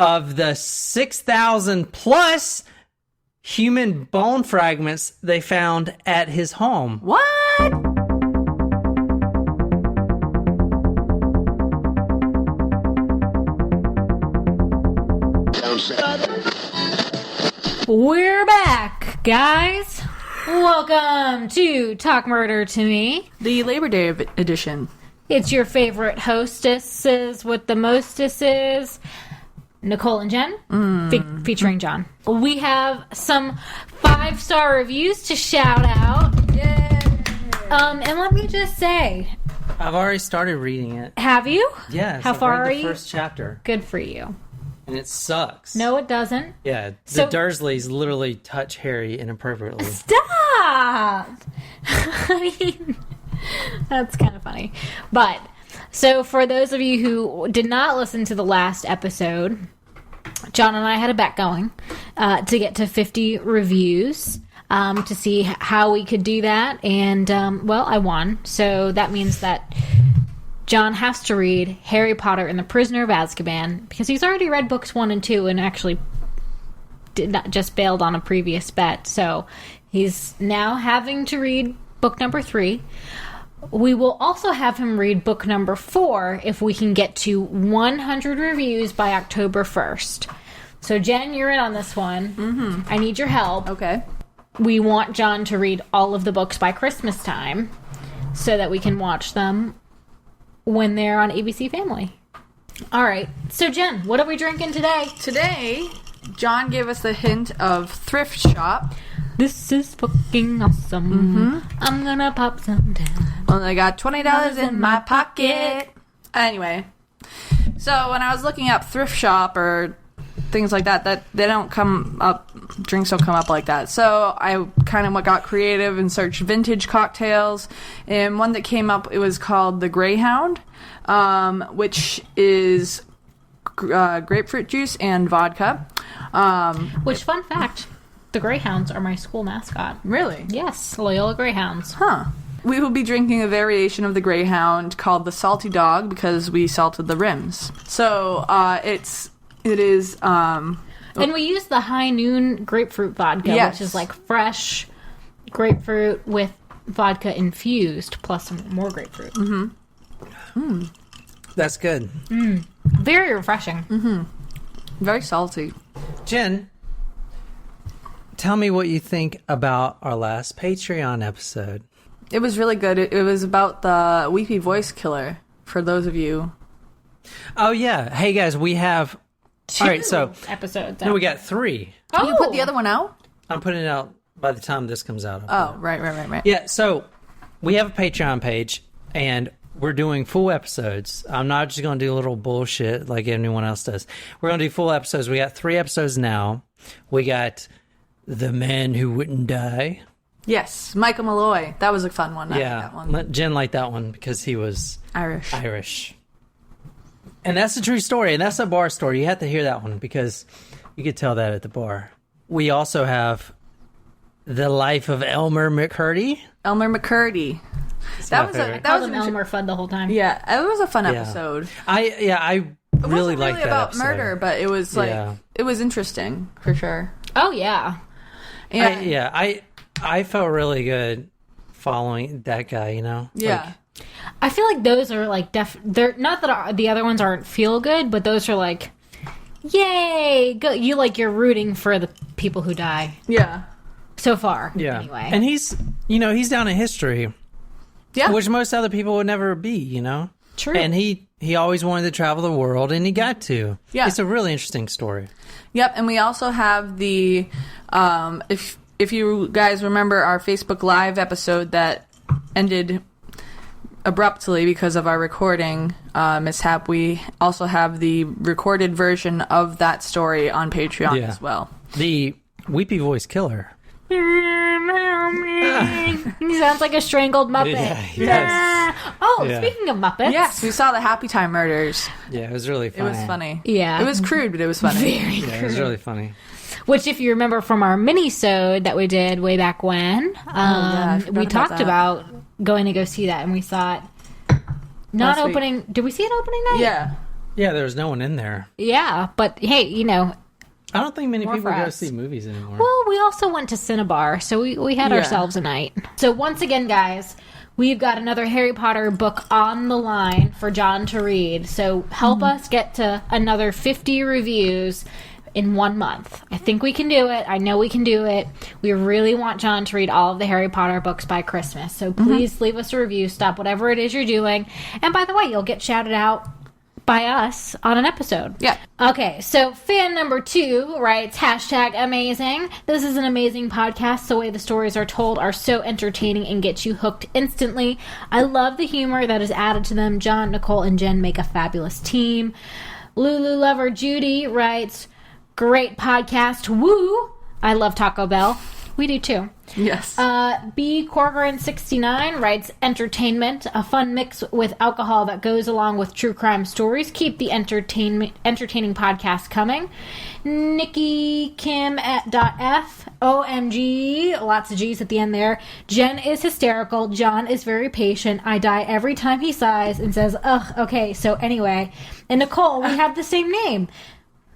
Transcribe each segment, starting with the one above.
of the 6,000 plus human bone fragments they found at his home. What? We're back, guys. Welcome to Talk Murder to Me, The Labor Day edition. It's your favorite hostesses with the mostesses, Nicole and Jen, featuring John. We have some 5-star reviews to shout out. Yay! And let me just say, I've already started reading it. have you? Yes. How far I've read are the you? first chapter. Good for you. And it sucks. No, it doesn't. Yeah, So- the Dursleys literally touch Harry inappropriately. Stop! I mean, that's kind of funny. But, so for those of you who did not listen to the last episode, John and I had a bet going to get to 50 reviews to see how we could do that. And, well, I won. So that means that John has to read Harry Potter and the Prisoner of Azkaban because he's already read books 1 and 2 and actually did not just bailed on a previous bet. So he's now having to read book number 3. We will also have him read book number 4 if we can get to 100 reviews by October 1st. So Jen, you're in on this one. Mm-hmm. I need your help. Okay. We want John to read all of the books by Christmas time so that we can watch them when they're on ABC Family. All right. So, Jen, what are we drinking today? Today, John gave us the hint of thrift shop. This is fucking awesome. I'm gonna pop some down. Well, I got $20 in my pocket. Anyway, so when I was looking up thrift shop or things like that they don't come up, drinks don't come up like that. So I kind of got creative and searched vintage cocktails, and one that came up, it was called the Greyhound, which is grapefruit juice and vodka. Which, fun fact, the Greyhounds are my school mascot. Really? Yes, Loyola Greyhounds. Huh. We will be drinking a variation of the Greyhound called the Salty Dog because we salted the rims. So it is And we use the High Noon grapefruit vodka, Yes. which is like fresh grapefruit with vodka infused, plus some more grapefruit. That's good. Very refreshing. very salty. Jen, tell me what you think about our last Patreon episode. It was really good. It was about the Weepy Voice Killer, for those of you. Oh, yeah. Hey, guys, we have... 2 All right, so... episodes. No, we got 3. Oh, You put the other one out? I'm putting it out by the time this comes out. Oh, right. Yeah, so we have a Patreon page, and we're doing full episodes. I'm not just going to do a little bullshit like anyone else does. We're going to do full episodes. We got 3 episodes now. We got The Man Who Wouldn't Die. Yes, Michael Malloy. That was a fun one. I like that one. Jen liked that one because he was Irish. And that's a true story, and that's a bar story. You have to hear that one because you could tell that at the bar. We also have The Life of Elmer McCurdy. Elmer McCurdy. That was Elmer Fudd the whole time. Yeah, it was a fun episode. I really liked that about episode. murder, but it was it was interesting for sure. Oh, yeah. I felt really good following that guy, you know? Yeah. I feel like those are like they're not that the other ones aren't feel good, but those are like, yay! Go, you're rooting for the people who die. Yeah. So far. Yeah. Anyway. And he's down in history. Yeah. Which most other people would never be, you know? True. And he always wanted to travel the world, and he got to. Yeah. It's a really interesting story. Yep, and we also have the if you guys remember our Facebook Live episode that ended abruptly because of our recording mishap, we also have the recorded version of that story on Patreon as well. The Weepy Voice Killer. He sounds like a strangled Muppet. Yeah, he does. Speaking of Muppets. Yes, we saw the Happy Time Murders. Yeah, it was really funny. It was funny. Yeah. It was crude, but it was funny. Very Yeah, it was really funny. Which, if you remember from our mini-sode that we did way back when, we talked about going to go see that, and we saw it not opening... Did we see it opening night? Yeah. Yeah, there was no one in there. Yeah, but hey, you know, I don't think many More people for go us. see movies anymore. well, we also went to Cinnabar, so we had Yeah. ourselves a night. So once again, guys, we've got another Harry Potter book on the line for John to read. So help us get to another 50 reviews in 1 month. I think we can do it. I know we can do it. We really want John to read all of the Harry Potter books by Christmas. So please leave us a review. Stop whatever it is you're doing. And by the way, you'll get shouted out by us on an episode. Yeah. Okay, so fan number 2 writes, #amazing. This is an amazing podcast. The way the stories are told are so entertaining and get you hooked instantly. I love the humor that is added to them. John, Nicole, and Jen make a fabulous team. Lulu Lover Judy writes, great podcast. Woo! I love Taco Bell. We do too. Yes. B. Corcoran69 writes, entertainment, a fun mix with alcohol that goes along with true crime stories. Keep the entertaining podcast coming. Nikki Kim .f, OMG, lots of G's at the end there. Jen is hysterical. John is very patient. I die every time he sighs and says, ugh, okay, so anyway. And Nicole, we have the same name.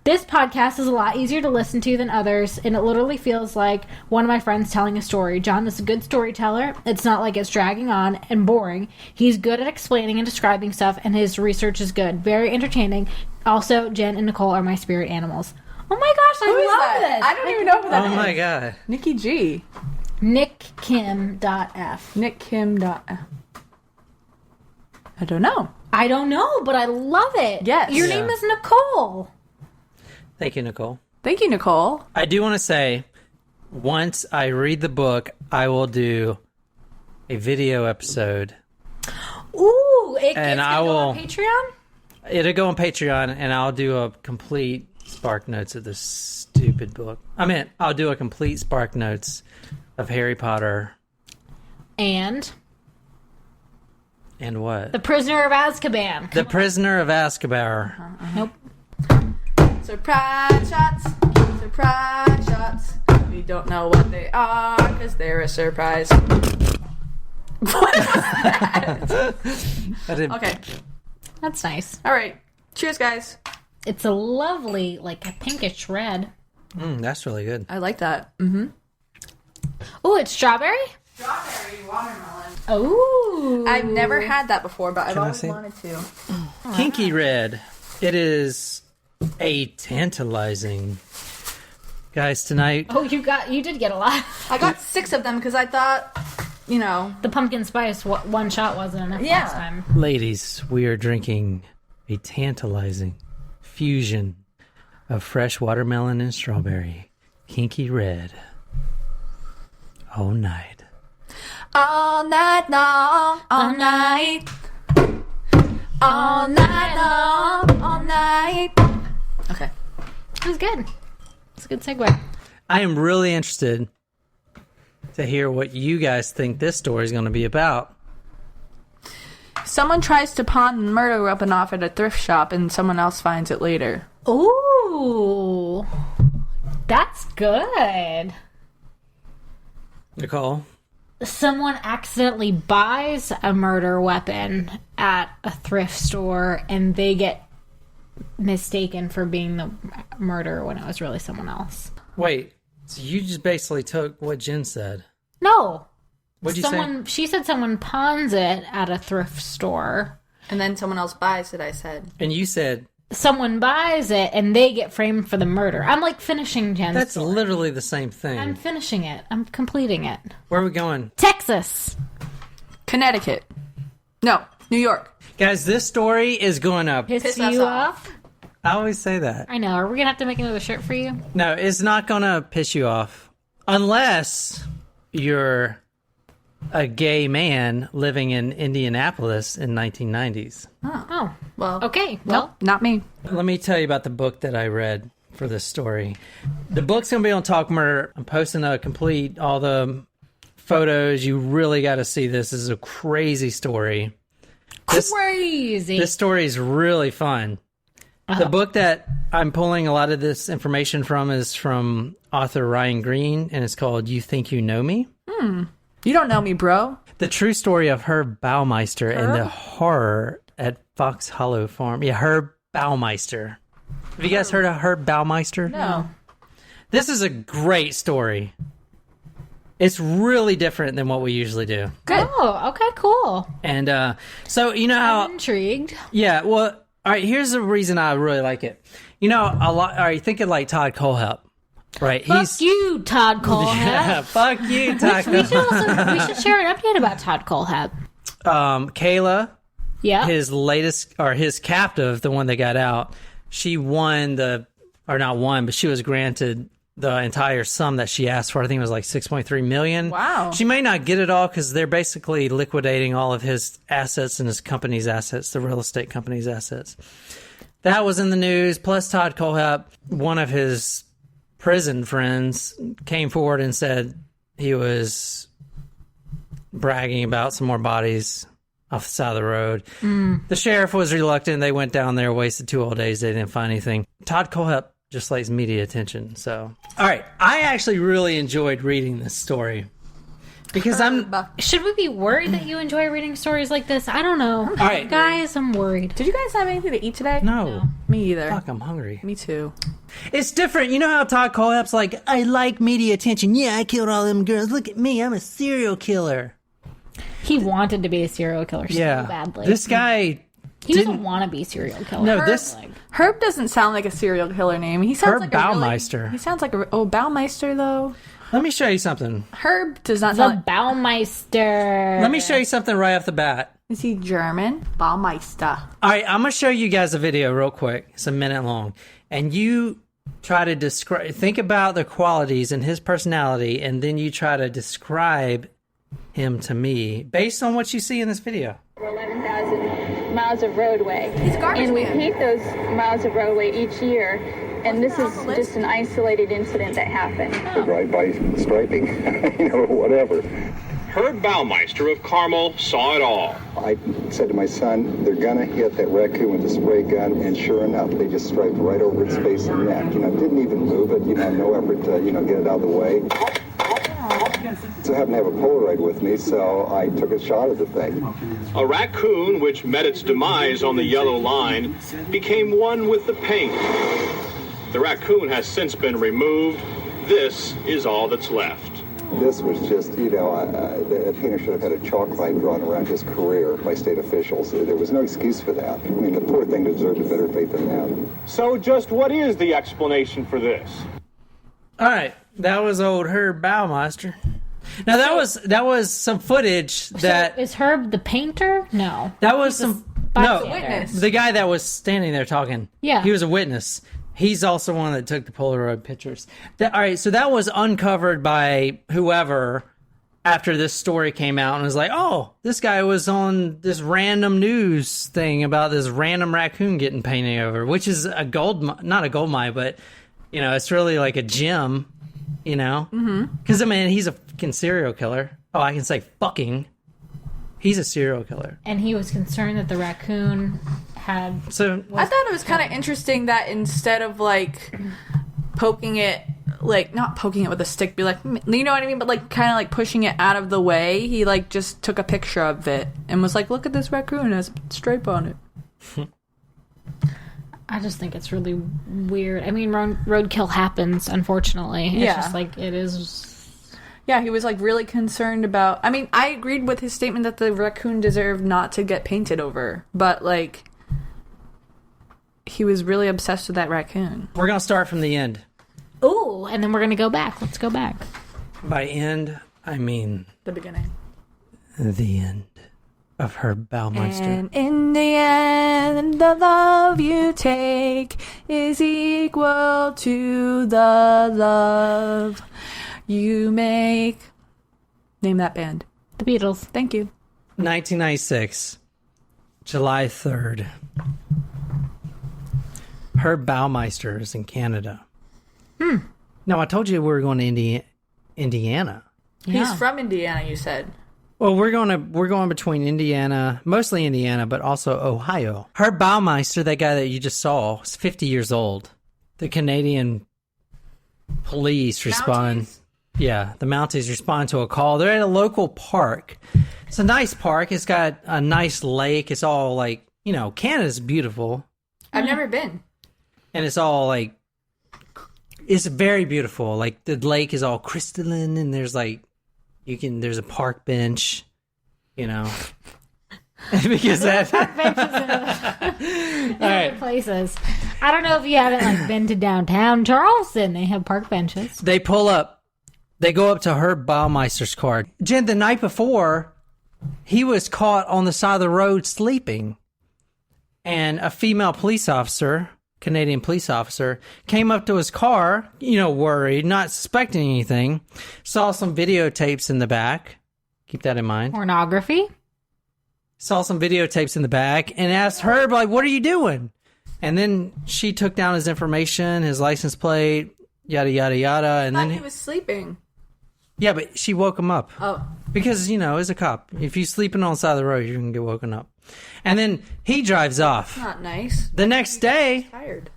This podcast is a lot easier to listen to than others, and it literally feels like one of my friends telling a story. John is a good storyteller. It's not like it's dragging on and boring. He's good at explaining and describing stuff, and his research is good. Very entertaining. Also, Jen and Nicole are my spirit animals. Oh my gosh, I Who is love that? this. I don't even know who that Oh is. my god. Nikki G. NickKim.f. Nick Kim. I don't know. I don't know, but I love it. Yes. Your Yeah. name is Nicole. Thank you, Nicole. Thank you, Nicole. I do want to say, once I read the book, I will do a video episode. Ooh, it's And gonna I go on will- Patreon? It'll go on Patreon, and I'll do a complete Spark Notes of this stupid book. I'll do a complete Spark Notes of Harry Potter And and what? The Prisoner of Azkaban. The Prisoner of Azkaban. Nope. Surprise shots. Surprise shots. We don't know what they are because they're a surprise. What is that? I didn't- Okay. That's nice. All right. Cheers, guys. It's a lovely, like a pinkish red. that's really good. I like that. Mm-hmm. Oh, it's strawberry? Strawberry watermelon. Oh. I've never had that before, but I've Can I always see? wanted to. Kinky Red. It is a tantalizing. Guys, tonight, Oh, you did get a lot. I got 6 of them because I thought, you know. The pumpkin spice one shot wasn't enough Yeah. last time. ladies, we are drinking a tantalizing fusion of fresh watermelon and strawberry. Kinky Red. All night. All night long, all night. All night long, all night. Okay. It was good. It's a good segue. I am really interested to hear what you guys think this story is going to be about. Someone tries to pawn the murder weapon off at a thrift shop and someone else finds it later. Ooh. That's good. Nicole? Someone accidentally buys a murder weapon at a thrift store and they get mistaken for being the murderer when it was really someone else. Wait, so you just basically took what Jen said. No. What'd you say? She said someone pawns it at a thrift store. And then someone else buys it, I said. And you said, Someone buys it and they get framed for the murder. I'm like finishing Jen's that's story. literally the same thing. I'm finishing it. I'm completing it. Where are we going? Texas. Connecticut. No, New York. Guys, this story is going to... Piss Piss us you off. off? I always say that. I know. Are we going to have to make another shirt for you? No, it's not going to piss you off. Unless you're a gay man living in Indianapolis in 1990s. Oh. Well, Okay. Well, not me. Let me tell you about the book that I read for this story. The book's going to be on Talk Murder. I'm posting all the photos. You really got to see this. This is a crazy story. crazy. This story is really fun. The book that I'm pulling a lot of this information from is from author Ryan Green, and it's called You Think You Know Me? You don't know me, bro. The true story of Herb Baumeister and the horror at Fox Hollow Farm. Yeah, Herb Baumeister. Have you guys heard of Herb Baumeister? No. This is a great story. It's really different than what we usually do. Good. Oh, okay, cool. And so, you know how... I'm intrigued. Yeah, well, all right, here's the reason I really like it. You know, a lot... All right, think of like Todd Kohlhepp, right? Fuck you, Todd Kohlhepp. Yeah, fuck you, Todd We should Kohlhepp. we should share an update about Todd Kohlhepp. Kayla, Yeah. his latest... Or his captive, the one that got out, she won the... Or not won, but she was granted... the entire sum that she asked for. I think it was like $6.3 million. Wow. She may not get it all because they're basically liquidating all of his assets and his company's assets, the real estate company's assets. That was in the news. Plus, Todd Kohlhepp, one of his prison friends, came forward and said he was bragging about some more bodies off the side of the road. The sheriff was reluctant. They went down there, wasted 2 whole days. They didn't find anything. Todd Kohlhepp just likes media attention. So, all right, I actually really enjoyed reading this story because Should we be worried that you enjoy reading stories like this? I don't know. All right. Guys, I'm worried. Did you guys have anything to eat today? no, Me either. fuck, I'm hungry. Me too. It's different. You know how Todd Kohlhepp's like, I like media attention. Yeah, I killed all them girls. Look at me, I'm a serial killer. He wanted to be a serial killer so badly. This guy. He doesn't want to be a serial killer. No, this. Herb doesn't sound like a serial killer name. He sounds Herb like Baumeister. He sounds like a Baumeister though. Let me show you something. Herb does not The sound. Baumeister. Let me show you something right off the bat. Is he German? Baumeister. All right, I'm going to show you guys a video real quick. It's a minute long. And you try to describe, think about the qualities in his personality, and then you try to describe him to me based on what you see in this video. 11,000 miles of roadway. He's a garbage and we man. paint those miles of roadway each year, and this is just an isolated incident that happened. Right by striping, whatever. Herb Baumeister of Carmel saw it all. I said to my son, they're gonna hit that raccoon with a spray gun, and sure enough, they just striped right over its face and neck. Didn't even move it, no effort to, get it out of the way. So I happened to have a Polaroid with me, so I took a shot at the thing. A raccoon, which met its demise on the yellow line, became one with the paint. The raccoon has since been removed. This is all that's left. This was just, the painter should have had a chalk line drawn around his career by state officials. There was no excuse for that. The poor thing deserved a better fate than that. So just what is the explanation for this? All right, that was old Herb Baumeister. Now that was some footage that So is Herb the painter? No. that was some bystander. Witness. the guy that was standing there talking. Yeah. he was a witness. He's also one that took the Polaroid pictures. All right, so that was uncovered by whoever after this story came out and was like, oh, this guy was on this random news thing about this random raccoon getting painted over, which is not a gold mine, but it's really like a gem. Because he's a fucking serial killer. Oh, I can say fucking. He's a serial killer. And he was concerned that the raccoon had... So I thought it was kind of interesting that instead of poking it, not poking it with a stick, be like, you know what I mean, but kind of pushing it out of the way, he just took a picture of it and was like, look at this raccoon, it has a stripe on it. I just think it's really weird. I mean, roadkill happens, unfortunately. It's Yeah. just it is... Yeah, he was really concerned about. I mean, I agreed with his statement that the raccoon deserved not to get painted over, but he was really obsessed with that raccoon. we're going to start from the end. Ooh, and then we're going to go back. Let's go back. By end, I mean The beginning. the end of Herb Baumeister. And in the end, the love you take is equal to the love you make. Name that band. The Beatles. Thank you. 1996, July 3rd. Herb Baumeister is in Canada. Now, I told you we were going to Indiana. He's from Indiana, you said. Well, we're going between Indiana, mostly Indiana, but also Ohio. Herb Baumeister, that guy that you just saw, is 50 years old. The Canadian police respond. Mounties. Yeah, the Mounties respond to a call. They're at a local park. It's a nice park. It's got a nice lake. It's all Canada's beautiful. I've never been. And it's all like, it's very beautiful. Like the lake is all crystalline, and there's like, there's a park bench, you know. Because that Park benches in other places. I don't know if you haven't like been to downtown Charleston. They have park benches. They pull up. They go up to Herb Baumeister's car. Jen, the night before, he was caught on the side of the road sleeping. And a female police officer, Canadian police officer, came up to his car, worried, not suspecting anything, saw some videotapes in the back. Keep that in mind. Pornography. Saw some videotapes in the back and asked Herb, like, what are you doing? And then she took down his information, his license plate, yada, yada, yada. And then he was sleeping. Yeah, but she woke him up. Oh. Because, as a cop, if you're sleeping on the side of the road, you're going to get woken up. And then he drives off. Not nice. The next day, Tired.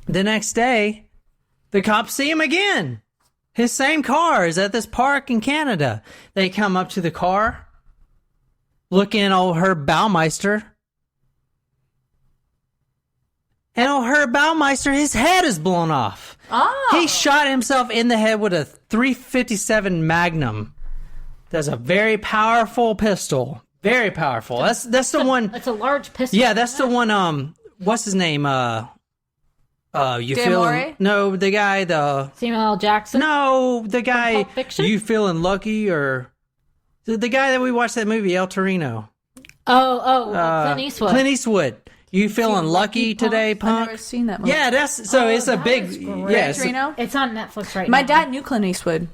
The cops see him again. His same car is at this park in Canada. They come up to the car, look in old Herb Baumeister. And old Herb Baumeister, his head is blown off. Oh. He shot himself in the head with a .357 Magnum. That's a very powerful pistol. Very powerful. That's the one. It's a large pistol. Yeah, that's the one. What's his name? You Damore? No, the guy. Samuel L. Jackson. No, the guy. Pulp Fiction? You feeling lucky, or the guy that we watched that movie, El Torino? Clint Eastwood. Clint Eastwood. You feeling lucky today, I've punk? never seen that movie. Yeah, it's a that big. was great. Yeah, it's a, Trino? It's on Netflix right My now. dad knew Clint Eastwood.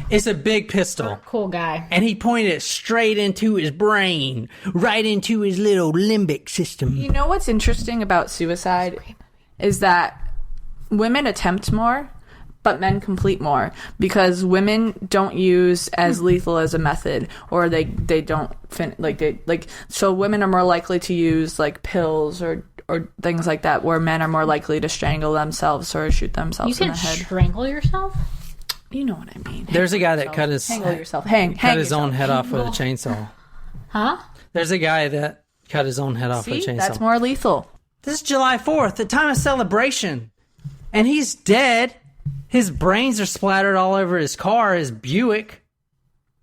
it's a big pistol. Cool guy. And he pointed it straight into his brain, right into his little limbic system. You know what's interesting about suicide is that women attempt more, but men complete more, because women don't use as lethal as a method, or they don't so women are more likely to use like pills or things like that, where men are more likely to strangle themselves or shoot themselves You in can the head. strangle yourself? You know what I mean. There's a guy that cut his Hang yourself. Hang own head off with a chainsaw. Huh? There's a guy that cut his own head off with a See, chainsaw. that's more lethal. This is July 4th, the time of celebration. And he's dead. His brains are splattered all over his car, his Buick.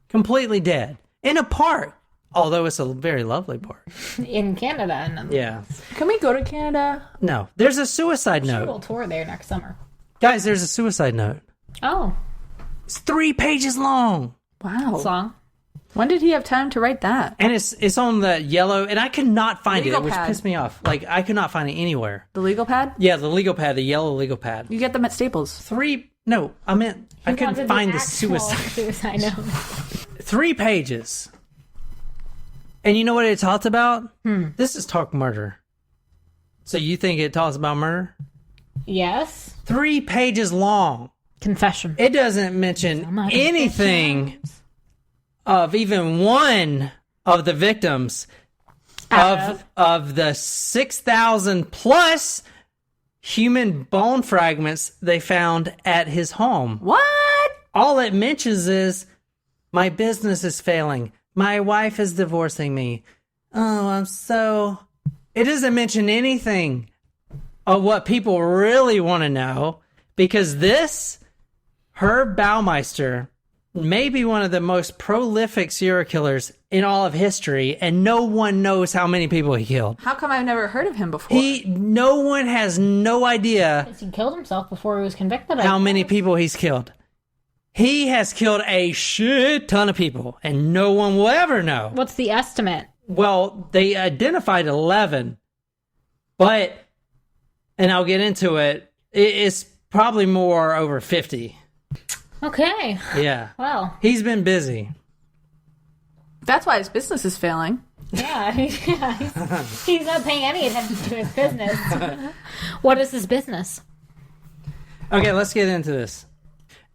Completely dead. In a park. Although it's a very lovely park. In Canada. And Yeah. Can we go to Canada? No. There's a suicide note. we'll tour there next summer. Guys, there's a suicide note. Oh. It's 3 pages long. Wow. Song. When did he have time to write that? And it's on the yellow, and I could not find Legal it, which pad. pissed me off. Like, I could not find it anywhere. The legal pad? Yeah, the legal pad, the yellow legal pad. You get them at Staples. No, I meant, I couldn't find the actual suicide. note. 3 pages. And you know what it talks about? This is talk murder. So you think it talks about murder? Yes. 3 pages long. Confession. It doesn't mention anything of even one of the victims of the 6,000 plus human bone fragments they found at his home. What? All it mentions is, my business is failing. My wife is divorcing me. Oh, It doesn't mention anything of what people really want to know, because this Herb Baumeister may be one of the most prolific serial killers in all of history, and no one knows how many people he killed. How come I've never heard of him before? No one has no idea He killed himself before he was convicted. how many people he's killed. He has killed a shit ton of people, and no one will ever know. What's the estimate? Well, they identified 11, but, and I'll get into it, it's probably more over 50. Okay. Yeah. Well. He's been busy. That's why his business is failing. Yeah. He's not paying any attention to his business. What is his business? Okay, let's get into this.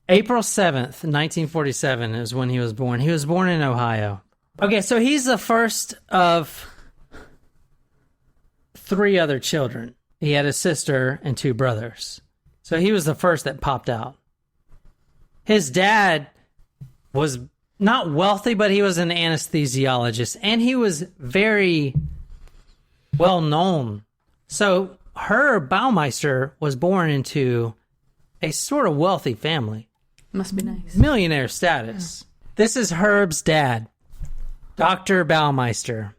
April 7th, 1947 is when he was born. He was born in Ohio. Okay, so he's the first of 3 other children. He had a sister and 2 brothers. So he was the first that popped out. His dad was not wealthy, but he was an anesthesiologist, and he was very well known So Herb Baumeister was born into a sort of wealthy family. Must be nice. Millionaire status. This is Herb's dad, Dr. Baumeister.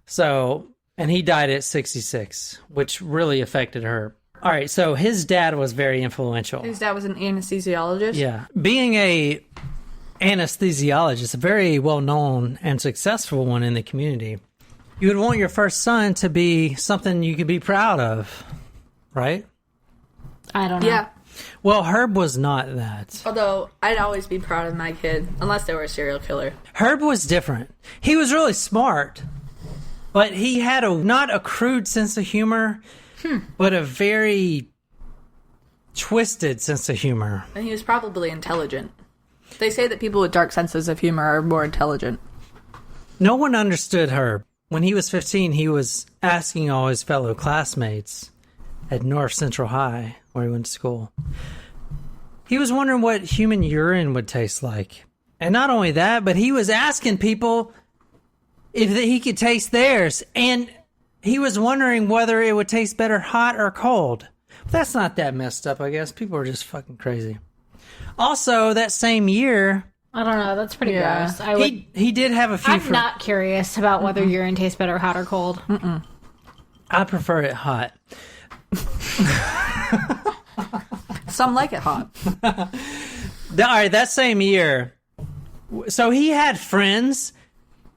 So, and he died at 66, which really affected Herb. All right, so his dad was very influential. His dad was an anesthesiologist? Yeah. Being a anesthesiologist, a very well-known and successful one in the community, you would want your first son to be something you could be proud of, right? I don't know. Yeah. Well, Herb was not that. Although, I'd always be proud of my kid, unless they were a serial killer. Herb was different. He was really smart, but he had not a crude sense of humor, but a very twisted sense of humor. And he was probably intelligent. They say that people with dark senses of humor are more intelligent. No one understood Herb. When he was 15, he was asking all his fellow classmates at North Central High, where he went to school. He was wondering what human urine would taste like. And not only that, but he was asking people if he could taste theirs. And he was wondering whether it would taste better hot or cold. But that's not that messed up, I guess. People are just fucking crazy. Also, that same year, I don't know. That's pretty Yeah. gross. he did have a few... I'm not curious about whether urine tastes better hot or cold. I prefer it hot. Some like it hot. All right, that same year, so he had friends,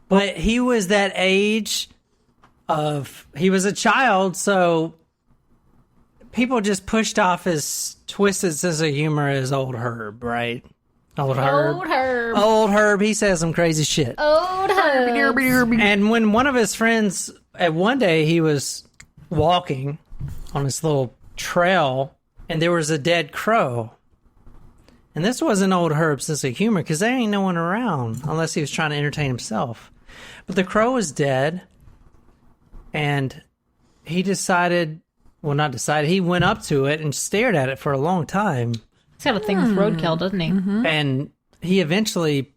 but he was that age of, he was a child, so people just pushed off his twisted sense of humor as old Herb, right? Old Herb. Old Herb. Old Herb, he says some crazy shit. Old Herb. And when one of his friends, at one day he was walking on this little trail, and there was a dead crow. And this wasn't old Herb's sense of humor, because there ain't no one around, unless he was trying to entertain himself. But the crow was dead, and he decided, well, not decided, he went up to it and stared at it for a long time. He's got a thing with roadkill, doesn't he? And he eventually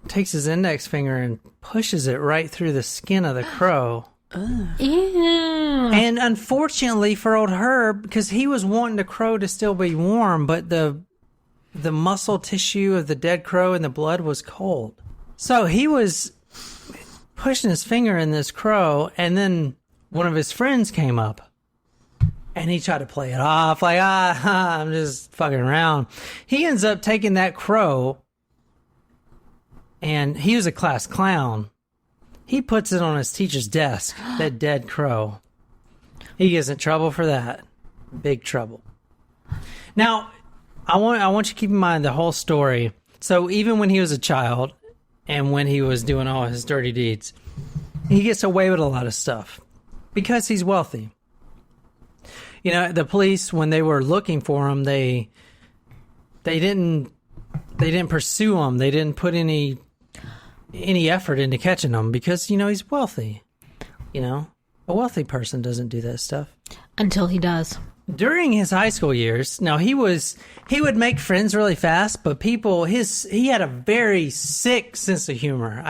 takes his index finger and pushes it right through the skin of the crow. Ew. And unfortunately for old Herb, because he was wanting the crow to still be warm, but the muscle tissue of the dead crow and the blood was cold. So he was pushing his finger in this crow, and then one of his friends came up. And he tried to play it off like, I'm just fucking around. He ends up taking that crow, and he was a class clown. He puts it on his teacher's desk, that dead crow. He gets in trouble for that. Big trouble. Now, I want you to keep in mind the whole story. So even when he was a child, and when he was doing all his dirty deeds, he gets away with a lot of stuff because he's wealthy. You know, the police, when they were looking for him, they didn't pursue him. They didn't put any effort into catching him because, you know, he's wealthy. You know, a wealthy person doesn't do that stuff. Until he does. During his high school years, now he would make friends really fast, but he had a very sick sense of humor.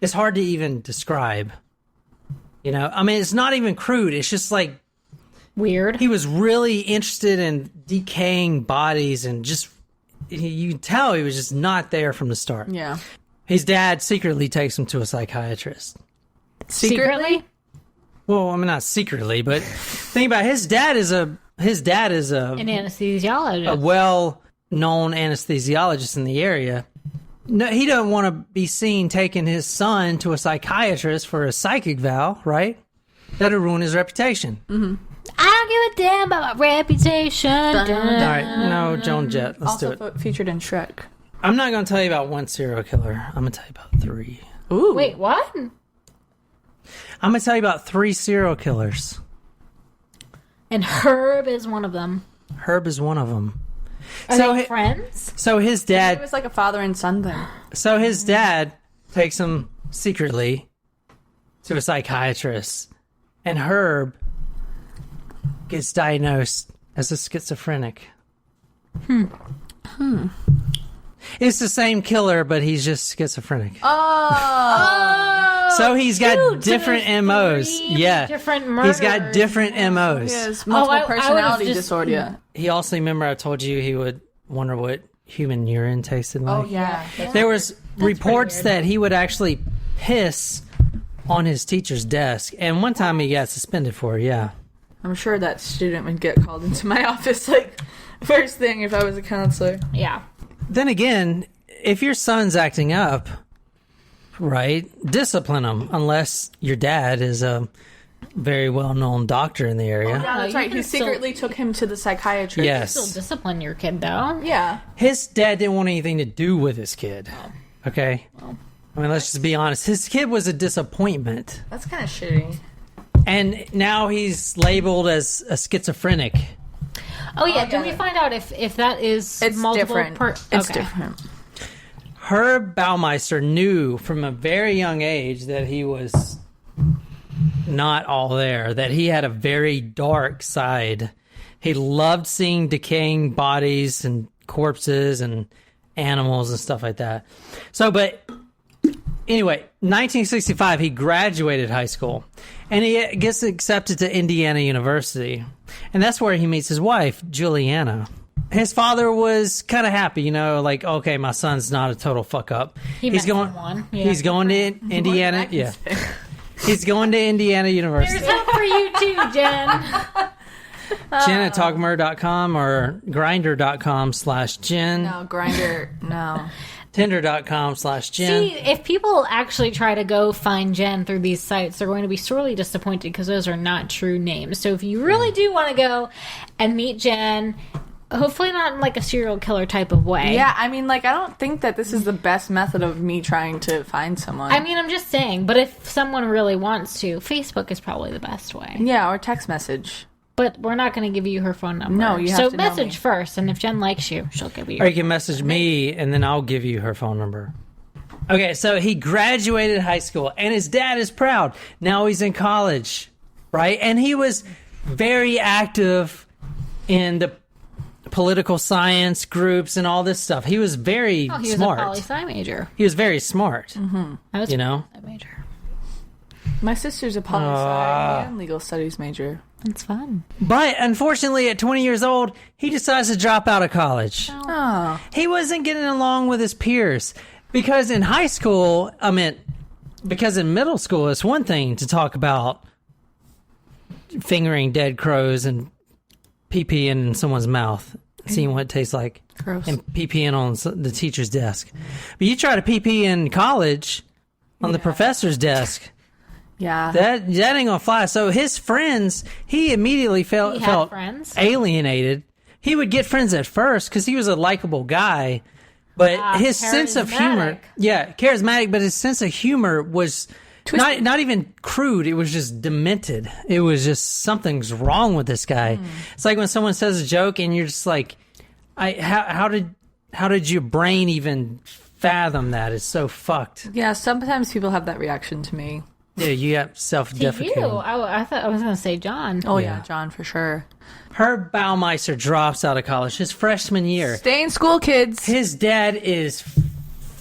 It's hard to even describe. You know, I mean, it's not even crude. It's just like, weird. He was really interested in decaying bodies, and just, you can tell he was just not there from the start. Yeah. His dad secretly takes him to a psychiatrist. Secretly? Well, I mean, not secretly, but think about it. His dad is an anesthesiologist. a well-known anesthesiologist in the area. No, he doesn't want to be seen taking his son to a psychiatrist for a psychic eval, right? That'll ruin his reputation. Mm-hmm. I don't give a damn about my reputation. All right, no, Joan Jett. Let's do Also it. featured in Shrek. I'm not going to tell you about one serial killer. I'm going to tell you about 3. Ooh. Wait, what? I'm going to tell you about 3 serial killers. And Herb is one of them. Herb is one of them. Are they friends? So his It dad. was like a father and son thing. So his dad takes him secretly to a psychiatrist, and Herb gets diagnosed as a schizophrenic. It's the same killer, but he's just schizophrenic. Oh. So he's got shoot, so different there's MOs. 3 Yeah. different He's got murders. different MOs. He has I multiple would've personality just- disorder. He also, remember I told you he would wonder what human urine tasted like? Oh, yeah. There was reports weird. that he would actually piss on his teacher's desk. And one time he got suspended for it, yeah. I'm sure that student would get called into my office, like, first thing if I was a counselor. Yeah. Then again, if your son's acting up, right, discipline him unless your dad is a very well-known doctor in the area. Yeah, that's you right. can He still- secretly took him to the psychiatrist. Yes. Still discipline your kid, though. Yeah. His dad didn't want anything to do with his kid. Okay? I mean, let's just be honest. His kid was a disappointment. That's kind of shitty. And now he's labeled as a schizophrenic. Oh, yeah. Oh, Did we yeah. find out if that is It's multiple different. It's okay. different. Herb Baumeister knew from a very young age that he was not all there, that he had a very dark side. He loved seeing decaying bodies and corpses and animals and stuff like that. So, but anyway, 1965, he graduated high school and he gets accepted to Indiana University. And that's where he meets his wife, Juliana. His father was kind of happy, you know, like, okay, my son's not a total fuck up. He He's met going, someone. Yeah. he's going to Indiana. Yeah. He's going to Indiana University. There's hope for you, too, Jen. Jen at talkmer.com or grinder.com/Jen. No, Grinder, no. Tinder.com/Jen. See, if people actually try to go find Jen through these sites, they're going to be sorely disappointed because those are not true names. So if you really do want to go and meet Jen, hopefully not in like a serial killer type of way. Yeah, I mean, like, I don't think that this is the best method of me trying to find someone. I mean, I'm just saying, but if someone really wants to, Facebook is probably the best way. yeah, or text message. But we're not going to give you her phone number. No, you have so to know message me. first, and if Jen likes you, she'll give you. Or you can message me and then I'll give you her phone number. Okay, so he graduated high school and his dad is proud. Now he's in college, right? And he was very active in the political science groups and all this stuff. He was very he was smart. a poli-sci major. He was very smart, I was you know? a major. My sister's a poli-sci and legal studies major. It's fun. But unfortunately, at 20 years old, he decides to drop out of college. Oh. He wasn't getting along with his peers. Because in high school, because in middle school, it's one thing to talk about fingering dead crows and pee-peeing in someone's mouth, seeing what it tastes like, Gross. and pee-peeing on the teacher's desk. But you try to pee-pee in college on the professor's desk, Yeah. that ain't gonna fly. So his friends, he immediately felt He had friends? alienated. He would get friends at first because he was a likable guy, but his sense of humor, charismatic, but his sense of humor was not even crude. It was just demented. It was just something's wrong with this guy. It's like when someone says a joke and you're just like, how did your brain even fathom that? It's so fucked. Yeah, sometimes people have that reaction to me. Yeah, you got To you? self-defecating. I thought I was going to say John. Oh, Yeah. yeah, John, for sure. Herb Baumeister drops out of college his freshman year. Stay in school, kids. His dad is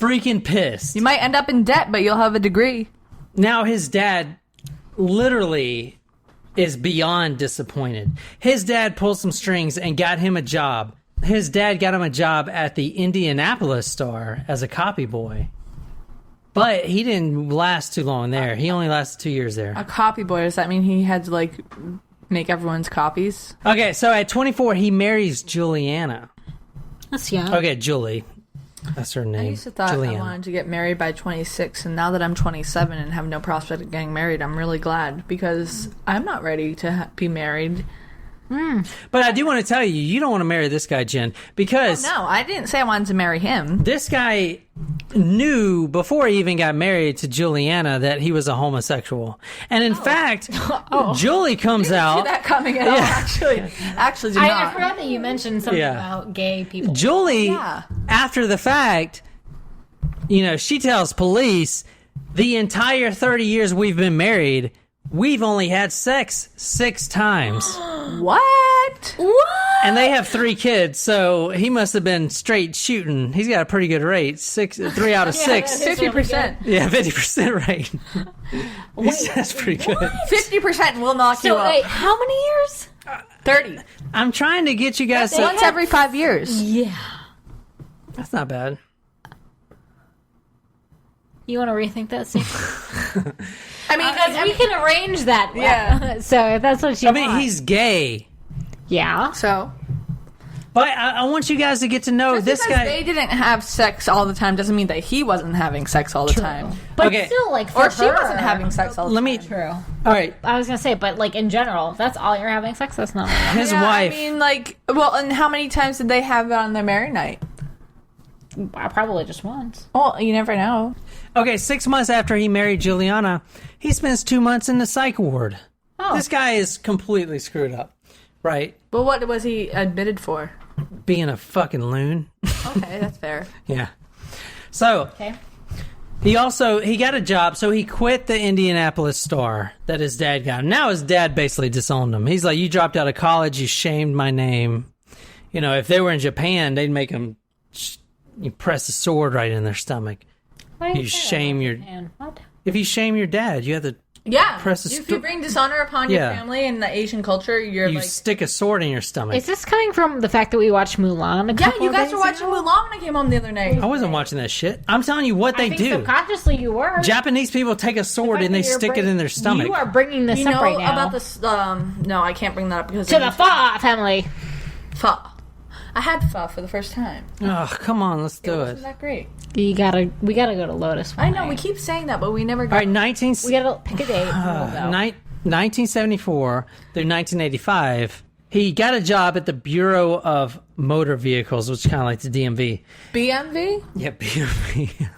freaking pissed. You might end up in debt, but you'll have a degree. Now his dad literally is beyond disappointed. His dad pulled some strings and got him a job. His dad got him a job at the Indianapolis Star as a copy boy. But he didn't last too long there. He only lasted 2 years there. A copy boy, does that mean he had to, like, make everyone's copies? Okay, so at 24, he marries Juliana. That's young. Okay, Julie. That's her name. I used to thought Juliana. I wanted to get married by 26, and now that I'm 27 and have no prospect of getting married, I'm really glad because I'm not ready to be married. But I do want to tell you, you don't want to marry this guy, Jen, because No, I didn't say I wanted to marry him. this guy knew before he even got married to Juliana that he was a homosexual. And in fact, Julie comes See out. that coming at all, actually. Actually, did I not. forgot that you mentioned something Yeah. about gay people. Julie, Yeah. after the fact, she tells police, the entire 30 years we've been married, we've only had sex 6 times. What? What? And they have 3 kids, so he must have been straight shooting. He's got a pretty good rate. 3 out of 6. 50%. Yeah, 50% rate. That's pretty good. 50% will knock you So up. wait, how many years? 30. I'm trying to get you guys. Once every 5 years. Yeah. That's not bad. You want to rethink that, Steve? I mean, Because we can arrange that. Yeah. So if that's what you I mean, want. he's gay. Yeah. so But I want you guys to get to know just this because guy. they didn't have sex all the time doesn't mean that he wasn't having sex all the time, But Okay. still, like, for or she her, wasn't having sex all the Let time. me. True. All right. I was going to say, but, like, in general, if that's all you're having sex, that's not enough. His Yeah, wife. I mean, like, well, and how many times did they have it on their married night? Probably just once. Well, you never know. Okay, 6 months after he married Juliana, he spends 2 months in the psych ward. Oh. This guy is completely screwed up, right? But what was he admitted for? Being a fucking loon. Okay, that's fair. Yeah. So Okay. he got a job, so he quit the Indianapolis Star that his dad got him. Now his dad basically disowned him. He's like, you dropped out of college, you shamed my name. You know, if they were in Japan, they'd make him you press a sword right in their stomach. Why do You say that shame about your- Japan? What? If you shame your dad, you have to Yeah. Press a if you bring dishonor upon your Yeah. family and the Asian culture, you're you like... stick a sword in your stomach. Is this coming from the fact that we watched Mulan? Yeah, you guys were watching Mulan when I came home the other night. I wasn't watching that shit. I'm telling you what I they think do. subconsciously you were. Japanese people take a sword and they stick it in their stomach. You are bringing this You up know right now. about this... no, I can't bring that up because... to the Fa family. Pho. I had pho for the first time. Oh, come on, let's do it. Wasn't that great? We gotta go to Lotus. I know, we keep saying that, but we never All got... right, We gotta pick a date. and we'll go. 1974 through 1985, he got a job at the Bureau of Motor Vehicles, which is kind of like the DMV. BMV? Yeah, BMV.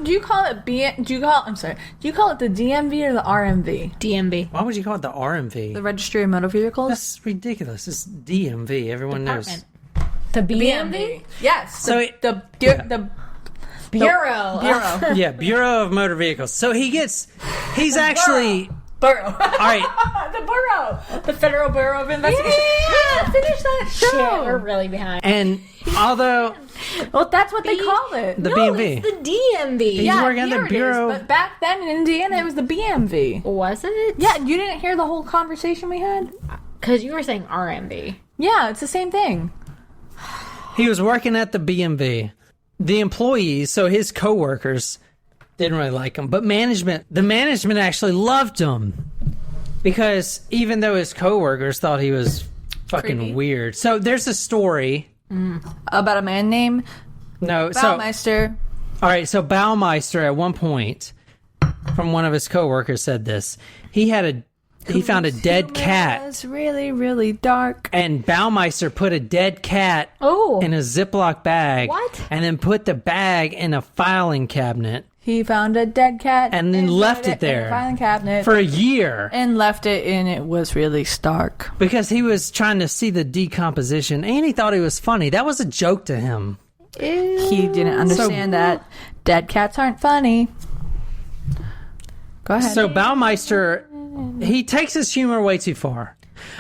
Do you call it I'm sorry. Do you call it the DMV or the RMV? DMV. Why would you call it the RMV? The Registry of Motor Vehicles? That's ridiculous. It's DMV. Everyone knows. Department. The BMV? Yes. So the Bureau. Bureau. Yeah, Bureau of Motor Vehicles. So he's actually... Borough. All right, The Bureau. The Federal Bureau of Investigation. Yeah. Finish that Shit, show. we're really behind. and although Well, that's what they call it. the no, BMV... it's the DMV. He's working at the here it is, Bureau- But back then in Indiana, it was the BMV. Was it? Yeah, you didn't hear the whole conversation we had? Because you were saying RMV. Yeah, it's the same thing. He was working at the BMV. The employees, so his coworkers, didn't really like him, but the management actually loved him because even though his coworkers thought he was fucking Creepy. weird. So there's a story. About a man named No, so Baumeister. all right. So Baumeister at one point, from one of his coworkers, said this. He found a dead cat. It was really, really dark. And Baumeister put a dead cat Oh. in a Ziploc bag. What? And then put the bag in a filing cabinet He found a dead cat and then left it in a there filing cabinet for a year and left it, and it was really stark. because he was trying to see the decomposition and he thought it was funny. That was a joke to him. He didn't understand that dead cats aren't funny. Go ahead. So Baumeister, he takes his humor way too far.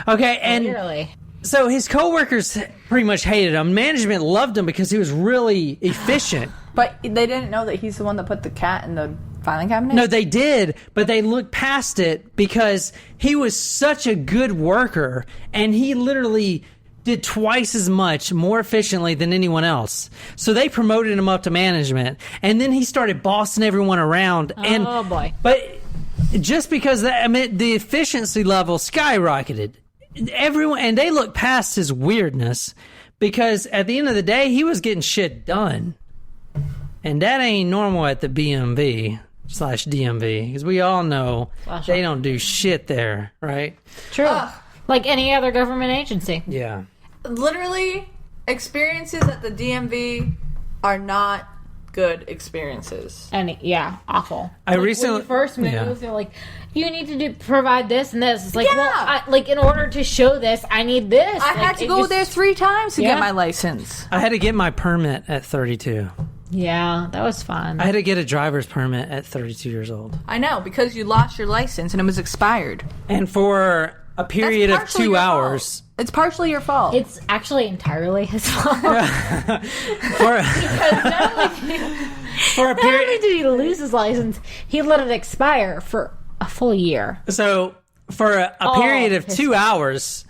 Okay, and Clearly. so his coworkers pretty much hated him. Management loved him because he was really efficient. But they didn't know that he's the one that put the cat in the filing cabinet? No, they did, but they looked past it because he was such a good worker and he literally did twice as much more efficiently than anyone else. So they promoted him up to management and then he started bossing everyone around. And, Oh, boy. But just because the efficiency level skyrocketed. Everyone, and they looked past his weirdness because at the end of the day, he was getting shit done. And that ain't normal at the BMV/DMV because we all know they don't do shit there, right? True. Like any other government agency. Yeah. Literally, experiences at the DMV are not good experiences. And yeah, awful. I When recently- you first moved, yeah. they're like, you need to provide this and this. It's like, Yeah. well, like in order to show this, I need this. I Like, had to it go just- there 3 times to Yeah. get my license. I had to get my permit at 32. Yeah, that was fun. I had to get a driver's permit at 32 years old. I know, because you lost your license and it was expired. And for a period of partially 2 your hours. fault. It's partially your fault. It's actually entirely his fault. For, Because for a not only period. did he lose his license, he let it expire for a full year. So for a period of his 2 fault. hours,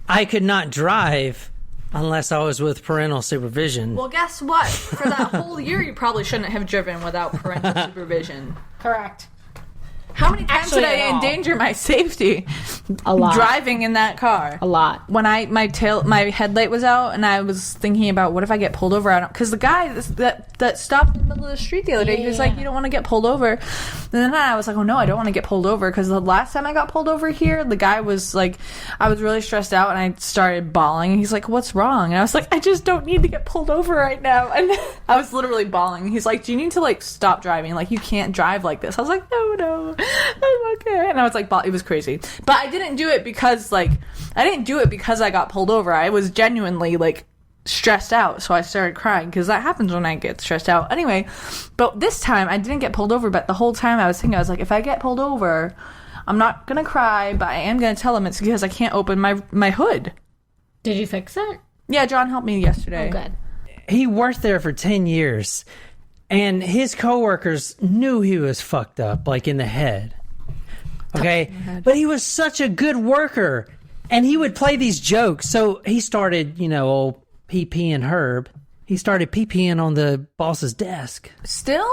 I could not drive unless I was with parental supervision. Well, guess what? For that whole year, you probably shouldn't have driven without parental supervision. Correct. How many times Actually, did I at all. endanger my safety? A lot. Driving in that car. A lot. When my headlight was out, and I was thinking about what if I get pulled over? Because the guy that stopped in the middle of the street the other day, he was like, "You don't want to get pulled over." And then I was like, "Oh no, I don't want to get pulled over." Because the last time I got pulled over here, the guy was like, I was really stressed out, and I started bawling. And he's like, "What's wrong?" And I was like, "I just don't need to get pulled over right now." And I was literally bawling. He's like, "Do you need to like stop driving? Like you can't drive like this." I was like, "No, I'm okay." And I was like, it was crazy. But I didn't do it because I got pulled over. I was genuinely like stressed out, so I started crying because that happens when I get stressed out. Anyway, but this time I didn't get pulled over. But the whole time I was thinking, I was like, if I get pulled over, I'm not gonna cry, but I am gonna tell him it's because I can't open my hood. Did you fix it? Yeah, John helped me yesterday. Oh, good. He worked there for 10 years, and his coworkers knew he was fucked up, like in the head. Okay? But he was such a good worker, and he would play these jokes. So he started, old PP and Herb. He started PPing on the boss's desk. Still?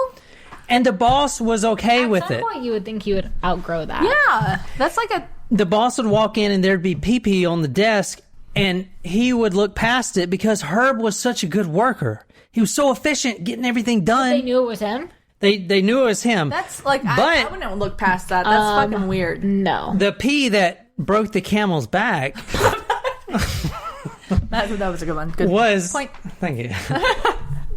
And the boss was okay with At it. some point, you would think you would outgrow that. Yeah, that's like a. The boss would walk in and there'd be PP on the desk, and he would look past it because Herb was such a good worker. He was so efficient getting everything done. They knew it was him? They knew it was him. That's like But- I wouldn't look past that. That's fucking weird. No. The pee that broke the camel's back That was a good one. Good was point. Thank you.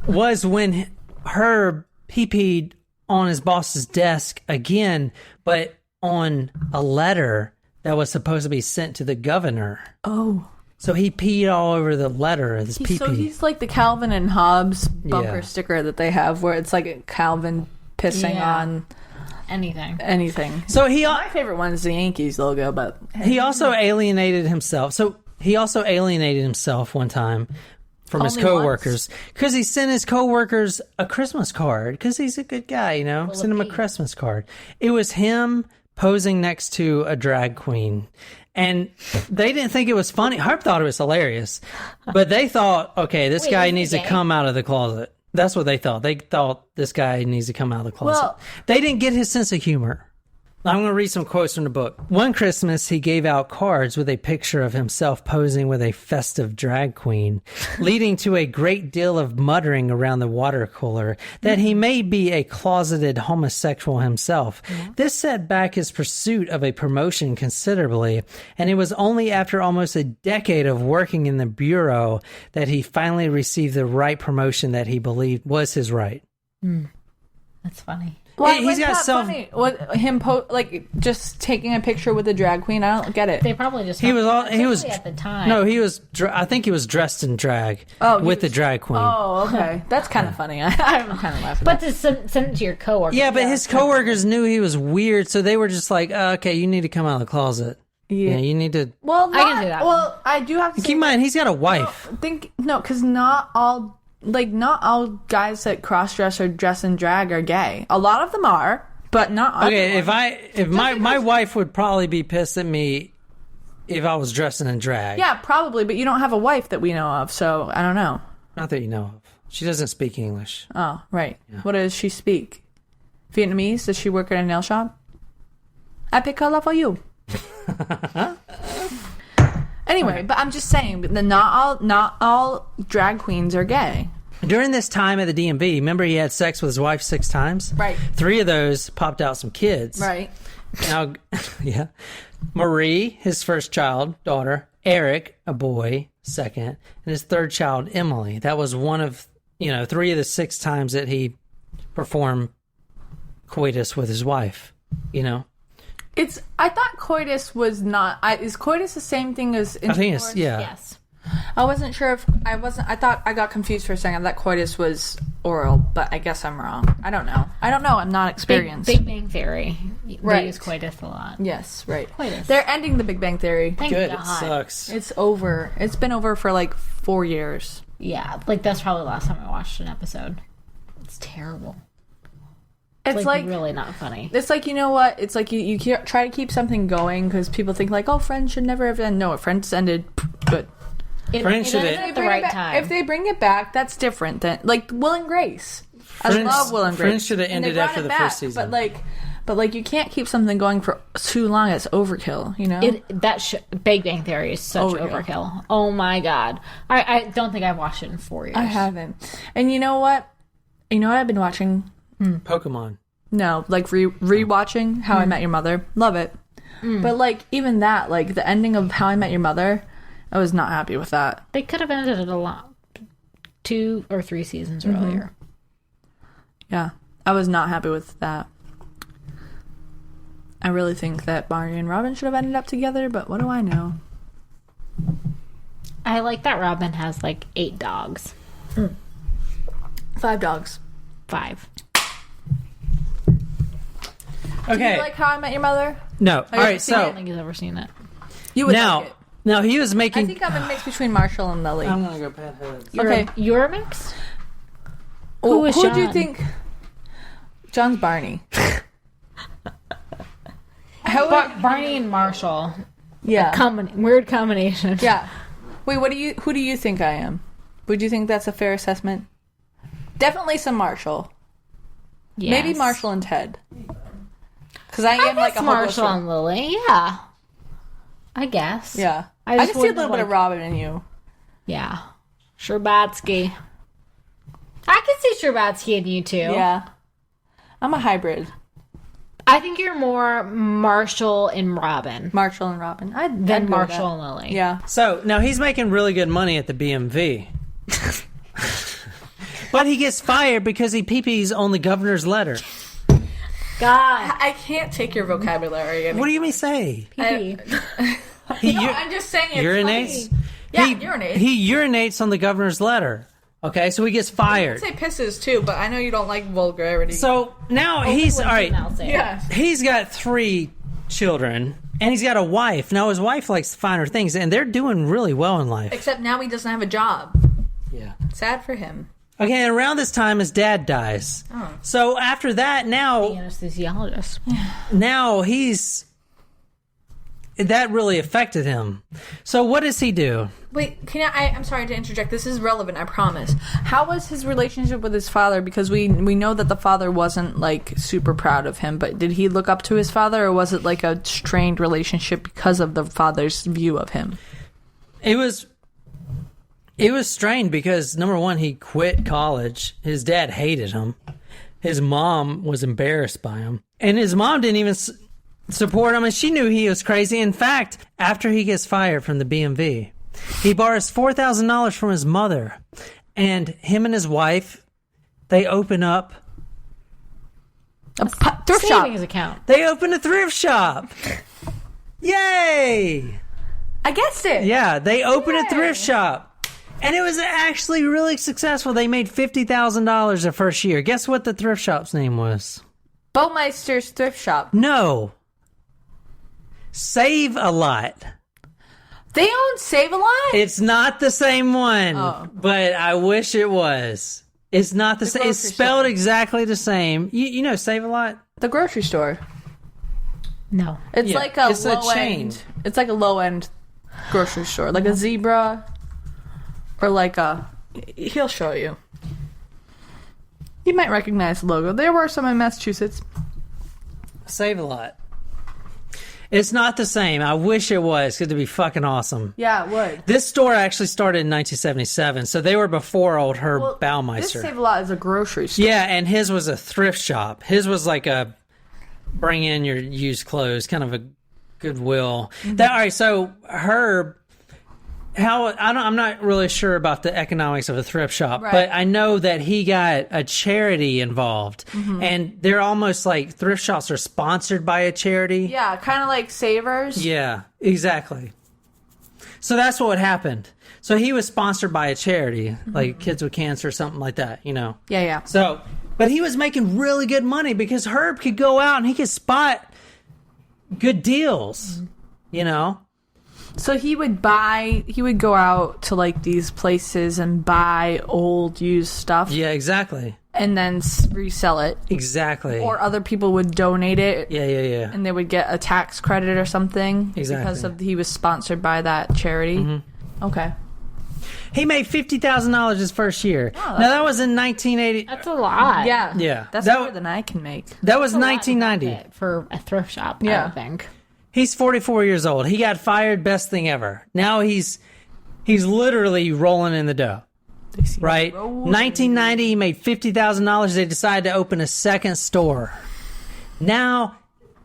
Was when Herb pee-peed on his boss's desk again, but on a letter that was supposed to be sent to the governor. Oh. So he peed all over the letter of his pee-pee. So he's like the Calvin and Hobbes bumper Yeah. sticker that they have, where it's like a Calvin pissing Yeah. on Anything. anything. So My favorite one is the Yankees logo, but he also alienated himself. So he also alienated himself one time from his Only coworkers because he sent his coworkers a Christmas card because he's a good guy, Sent him a pee. Christmas card. It was him posing next to a drag queen. And they didn't think it was funny. Herb thought it was hilarious. But they thought, okay, this Wait, guy is he needs to gay? come out of the closet. That's what they thought. They thought this guy needs to come out of the closet. Well- They didn't get his sense of humor. I'm going to read some quotes from the book. One Christmas, he gave out cards with a picture of himself posing with a festive drag queen, leading to a great deal of muttering around the water cooler that he may be a closeted homosexual himself. This set back his pursuit of a promotion considerably, and it was only after almost a decade of working in the bureau that he finally received the right promotion that he believed was his right. That's funny. why, He's what's got not self- funny? What him like just taking a picture with a drag queen? I don't get it. They probably just... He was especially at the time. No, he was. I think he was dressed in drag. Oh, he with the was- drag queen. Oh, okay, that's kind of funny. I'm kind of laughing. But to send it to your coworker. Yeah, but his coworkers knew he was weird, so they were just like, "Okay, you need to come out of the closet. Yeah, you need to." well, I can do that. Well, I do have to Keep in mind, he's got a wife. because not all guys that cross dress or dress in drag are gay. A lot of them are, but not. Okay, everyone. if my wife would probably be pissed at me if I was dressing in drag. Yeah, probably, but you don't have a wife that we know of, so I don't know. Not that you know of. She doesn't speak English. Oh, right. What does she speak? Vietnamese? Does she work at a nail shop? I pick color for you. Anyway, but I'm just saying that not all drag queens are gay. During this time at the DMV, remember he had sex with his wife 6 times? Right. 3 of those popped out some kids. Right. Now, yeah. Marie, his first child, daughter. Eric, a boy, second. And his third child, Emily. That was one of, 3 of the 6 times that he performed coitus with his wife, I thought coitus was not. Is coitus the same thing as intercourse? I think it's, yeah. Yes. I wasn't sure if I wasn't. I thought I got confused for a second. I thought coitus was oral, but I guess I'm wrong. I don't know. I'm not experienced. Big Bang Theory. They Right. use coitus a lot. Yes, right. Coitus. They're ending The Big Bang Theory. Thank Good. God. It sucks. It's over. It's been over for like 4 years. Yeah, like that's probably the last time I watched an episode. It's terrible. It's like really not funny. It's like, you know what? It's like you try to keep something going because people think like, oh, Friends should never have ended. No, Friends ended good. Friends should ended have- at the right time. If they bring it back, that's different than like Will and Grace. I Friends- love Will and Grace. Friends should have And they ended brought after it the back, first season. But like you can't keep something going for too long. It's overkill, you know. Big Bang Theory is such Overkill. overkill. Oh my God. I don't think I've watched it in 4 years. I haven't. And you know what? You know what I've been watching? Pokemon. No, like rewatching How I Met Your Mother. Love it. But like even that, like the ending of How I Met Your Mother, I was not happy with that. They could have ended it a lot. 2 or 3 seasons earlier. Yeah, I was not happy with that. I really think that Barney and Robin should have ended up together, but what do I know? I like that Robin has like 8 dogs. 5 dogs. 5. Do Okay. you like How I Met Your Mother? No. All right. I don't So think he's ever seen it. You would now, like it. now he was I making. think I'm a mix between Marshall and Lily. I'm gonna go pat heads. Okay. You're a mix? Who is do you John? think? John's Barney. How Barney and Marshall. yeah. Weird combination. Yeah. Wait, who do you think I am? Would you think that's a fair assessment? Definitely some Marshall. Yes. Maybe Marshall and Ted. Because I am like a Marshall hopeless- and Lily. Yeah. I guess. Yeah. I I just just see a wouldn't little bit have of Robin in you. Yeah. Sherbatsky. I can see Sherbatsky in you too. Yeah. I'm a hybrid. I think you're more Marshall and Robin Marshall and Robin. than I'd go with Marshall that. and Lily. Yeah. So now he's making really good money at the BMV. But he gets fired because he pee-pees on the governor's letter. God. I can't take your vocabulary anymore. What do you mean say? Pee-pee. He I'm just saying it's urinates? funny. Yeah, he, urinates. He urinates on the governor's letter. Okay, so he gets fired. I'd say pisses too, but I know you don't like vulgarity. So now he's all right. yeah. He's got 3 children and he's got a wife. Now his wife likes finer things and they're doing really well in life. Except now he doesn't have a job. Yeah. Sad for him. Okay, and around this time his dad dies. Oh. So after that, now Anesthesiologist. he's that really affected him. So what does he do? Wait, I'm sorry to interject. This is relevant, I promise. How was his relationship with his father? Because we know that the father wasn't like super proud of him, but did he look up to his father, or was it like a strained relationship because of the father's view of him? It was strained because number one, he quit college. His dad hated him. His mom was embarrassed by him, and his mom didn't even support him, and she knew he was crazy. In fact, after he gets fired from the BMV, he borrows $4,000 from his mother, and him and his wife, they open up. A thrift shop. Savings account. They open a thrift shop. Yay! I guessed it. Yeah, they opened a thrift shop. And it was actually really successful. They made $50,000 the first year. Guess what the thrift shop's name was? Baumeister's thrift shop. No. Save a Lot. They own Save a Lot? It's not the same one, Oh. but I wish it was. It's not the same. It's grocery spelled store. exactly the same. You know Save a Lot? The grocery store. No. It's Yeah, like a it's a low chain. end. It's like a low end grocery store, like a Zebra, or like a. He'll show you. You might recognize the logo. There were some in Massachusetts. Save a Lot. It's not the same. I wish it was. It'd be fucking awesome. Yeah, it would. This store actually started in 1977, so they were before old Herb This Baumeister. Save a Lot is a grocery store. Yeah, and his was a thrift shop. His was like a bring in your used clothes, kind of a Goodwill. Mm-hmm. All right, so Herb, I'm not really sure about the economics of a thrift shop, Right. but I know that he got a charity involved, Mm-hmm. and they're almost like thrift shops are sponsored by a charity. Yeah, kind of like Savers. Yeah, exactly. So that's what happened. So he was sponsored by a charity, like Kids with Cancer or something like that, you know. Yeah, yeah. So, But he was making really good money because Herb could go out and he could spot good deals, you know? So he would go out to like these places and buy old used stuff. Yeah, exactly. And then resell it. Exactly. Or other people would donate it. Yeah. And they would get a tax credit or something. Exactly. Because he was sponsored by that charity. Mm-hmm. Okay. He made $50,000 his first year. Oh, now that was in 1980. That's a lot. Yeah. Yeah. That's That- more than I can make. That was That's a lot 1990. of profit for a thrift shop, Yeah. I think. He's 44 years old. He got fired. Best thing ever. Now he's literally rolling in the dough. Right? 1990, he made $50,000. They decided to open a second store. Now,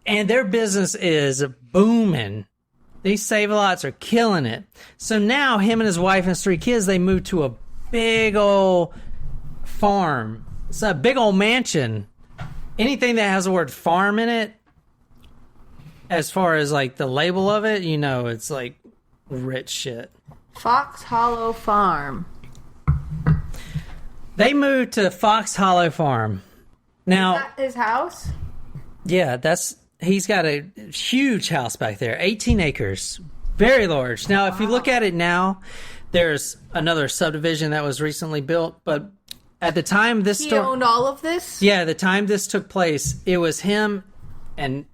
and their business is booming. These Save-A-Lots are killing it. So now him and his wife and his 3 kids, they moved to a big old farm. It's a big old mansion. Anything that has the word farm in it, as far as like the label of it, you know, it's like rich shit. Fox Hollow Farm. They moved to Fox Hollow Farm. Now, Is that his house? yeah, he's got a huge house back there, 18 acres, very large. Now, if you look at it now, there's another subdivision that was recently built, but at the time He owned all of this? yeah, the time this took place, it was him and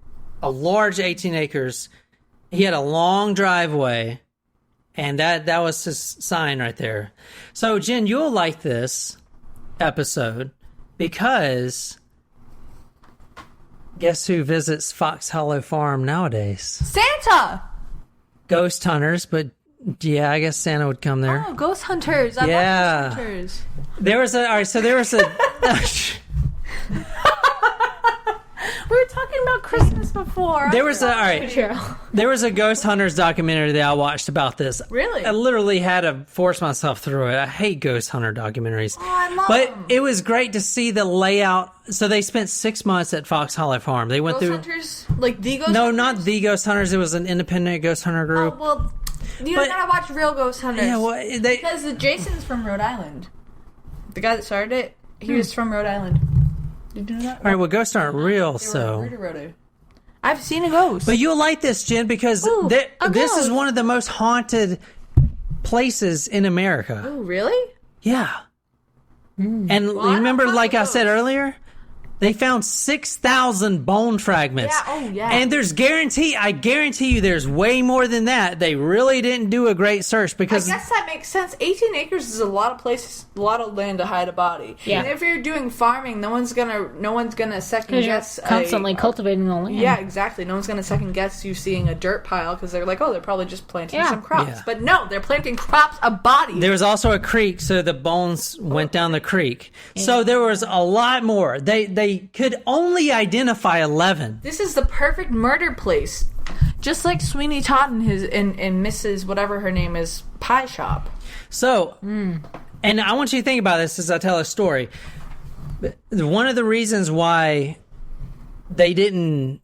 a large 18 acres. He had a long driveway, and that was his sign right there. So, Jen, you'll like this episode because guess who visits Fox Hollow Farm nowadays? Santa! Ghost hunters, but yeah, I guess Santa would come there. Oh, Ghost Hunters. I Yeah. love Ghost Hunters. There was a We were talking about Christmas before. there was a Ghost Hunters documentary that I watched about this. Really? I literally had to force myself through it. I hate Ghost Hunter documentaries. Oh, I love But them. it was great to see the layout. So they spent 6 months at Fox Hollow Farm. They went Ghost through Hunters? Like the Ghost No, Hunters? not the Ghost Hunters. It was an independent Ghost Hunter Oh, group. well, you But- gotta watch Real Ghost Hunters. Yeah, well, they Because Jason's from Rhode Island. The guy that started it, he was from Rhode Island. Did you know that? all right. Well, ghosts aren't real, They were so. Rudy. I've seen a ghost. But you'll like this, Jen, because Ooh, a this is ghost. one of the most haunted places in America. Oh, really? Yeah. And I don't remember, fuck like with I said those. earlier, they found 6,000 bone fragments. Yeah, oh, yeah. And I guarantee you there's way more than that. They really didn't do a great search I because guess that makes sense. 18 acres is a lot of places, a lot of land to hide a body. Yeah. And if you're doing farming, no one's gonna second Because you're guess constantly cultivating the land. Yeah, exactly. No one's gonna second guess you seeing a dirt pile because they're like, oh, they're probably just planting Yeah. some crops. Yeah. But no, they're planting crops of bodies. there was also a creek, so the bones went down the creek. So there was a lot more. They could only identify 11. This is the perfect murder place, just like Sweeney Todd and his and Mrs. whatever her name is pie shop. So, and I want you to think about this as I tell a story. One of the reasons why they didn't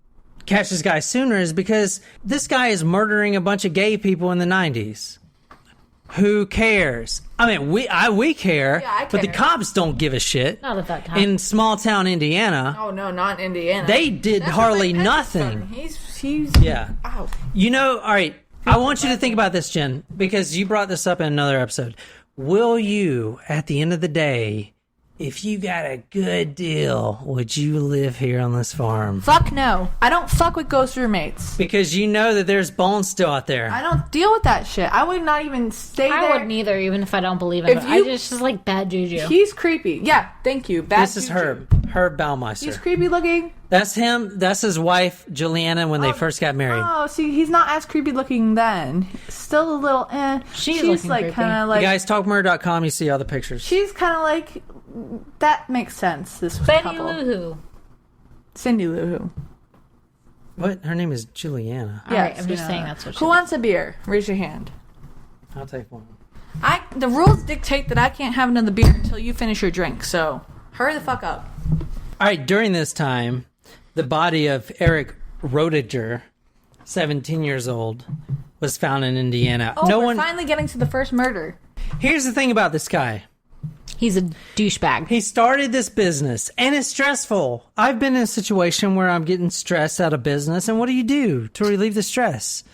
catch this guy sooner is because this guy is murdering a bunch of gay people in the 90s. Who cares? I mean, we care, Yeah, I but the care. cops don't give a shit. Not at that time. In small town Indiana, Oh no, not in Indiana. they did That's hardly where my cousin's nothing. from. He's Yeah. Ow. You know, all right, I want you to think about this, Jen, because you brought this up in another episode. Will you, at the end of the day, if you got a good deal, would you live here on this farm? Fuck no. I don't fuck with ghost roommates. Because you know that there's bones still out there. I don't deal with that shit. I would not even stay I there. wouldn't either, even if I don't believe in If it. you- I just like bad juju. He's creepy. Yeah, thank you. Bad This is juju. Herb Baumeister. He's creepy looking. That's him. That's his wife, Juliana, when they first got married. Oh, see, he's not as creepy looking then. Still a little She's She's looking like creepy. kind of You like. guys, talkmurder.com, you see all the pictures. She's kind of like. That makes sense. This Betty couple. Lou Who. Cindy Lou Who. What? Her name is Juliana. All right, Yes, I'm just yeah. saying that's what she Who wants a beer? Raise your hand. I'll take one. The rules dictate that I can't have another beer until you finish your drink. So hurry the fuck up. All right, during this time, the body of Eric Roediger, 17 years old, was found in Indiana. Oh, we're finally getting to the first murder. Here's the thing about this guy. He's a douchebag. He started this business, and it's stressful. I've been in a situation where I'm getting stressed out of business, and what do you do to relieve the stress?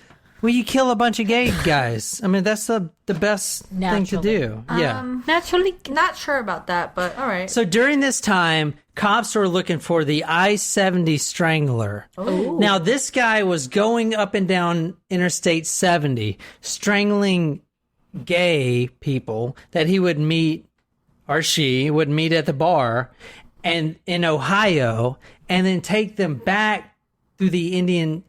Well, you kill a bunch of gay guys. I mean, that's the best thing to do. Yeah. Naturally. Not sure about that, but all right. So during this time, cops were looking for the I-70 Strangler. Ooh. Now, this guy was going up and down Interstate 70, strangling gay people that he would meet, or she would meet at the bar and in Ohio, and then take them back through the Indiana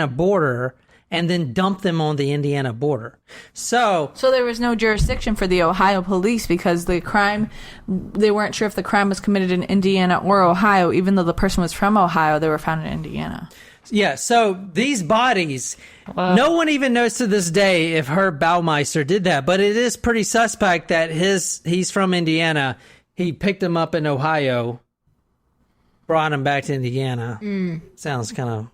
border, and then dump them on the Indiana border. So there was no jurisdiction for the Ohio police because they weren't sure if the crime was committed in Indiana or Ohio. Even though the person was from Ohio, they were found in Indiana. yeah, so these bodies, no one even knows to this day if Herb Baumeister did that, but it is pretty suspect that he's from Indiana. He picked them up in Ohio, brought them back to Indiana. Sounds kind of,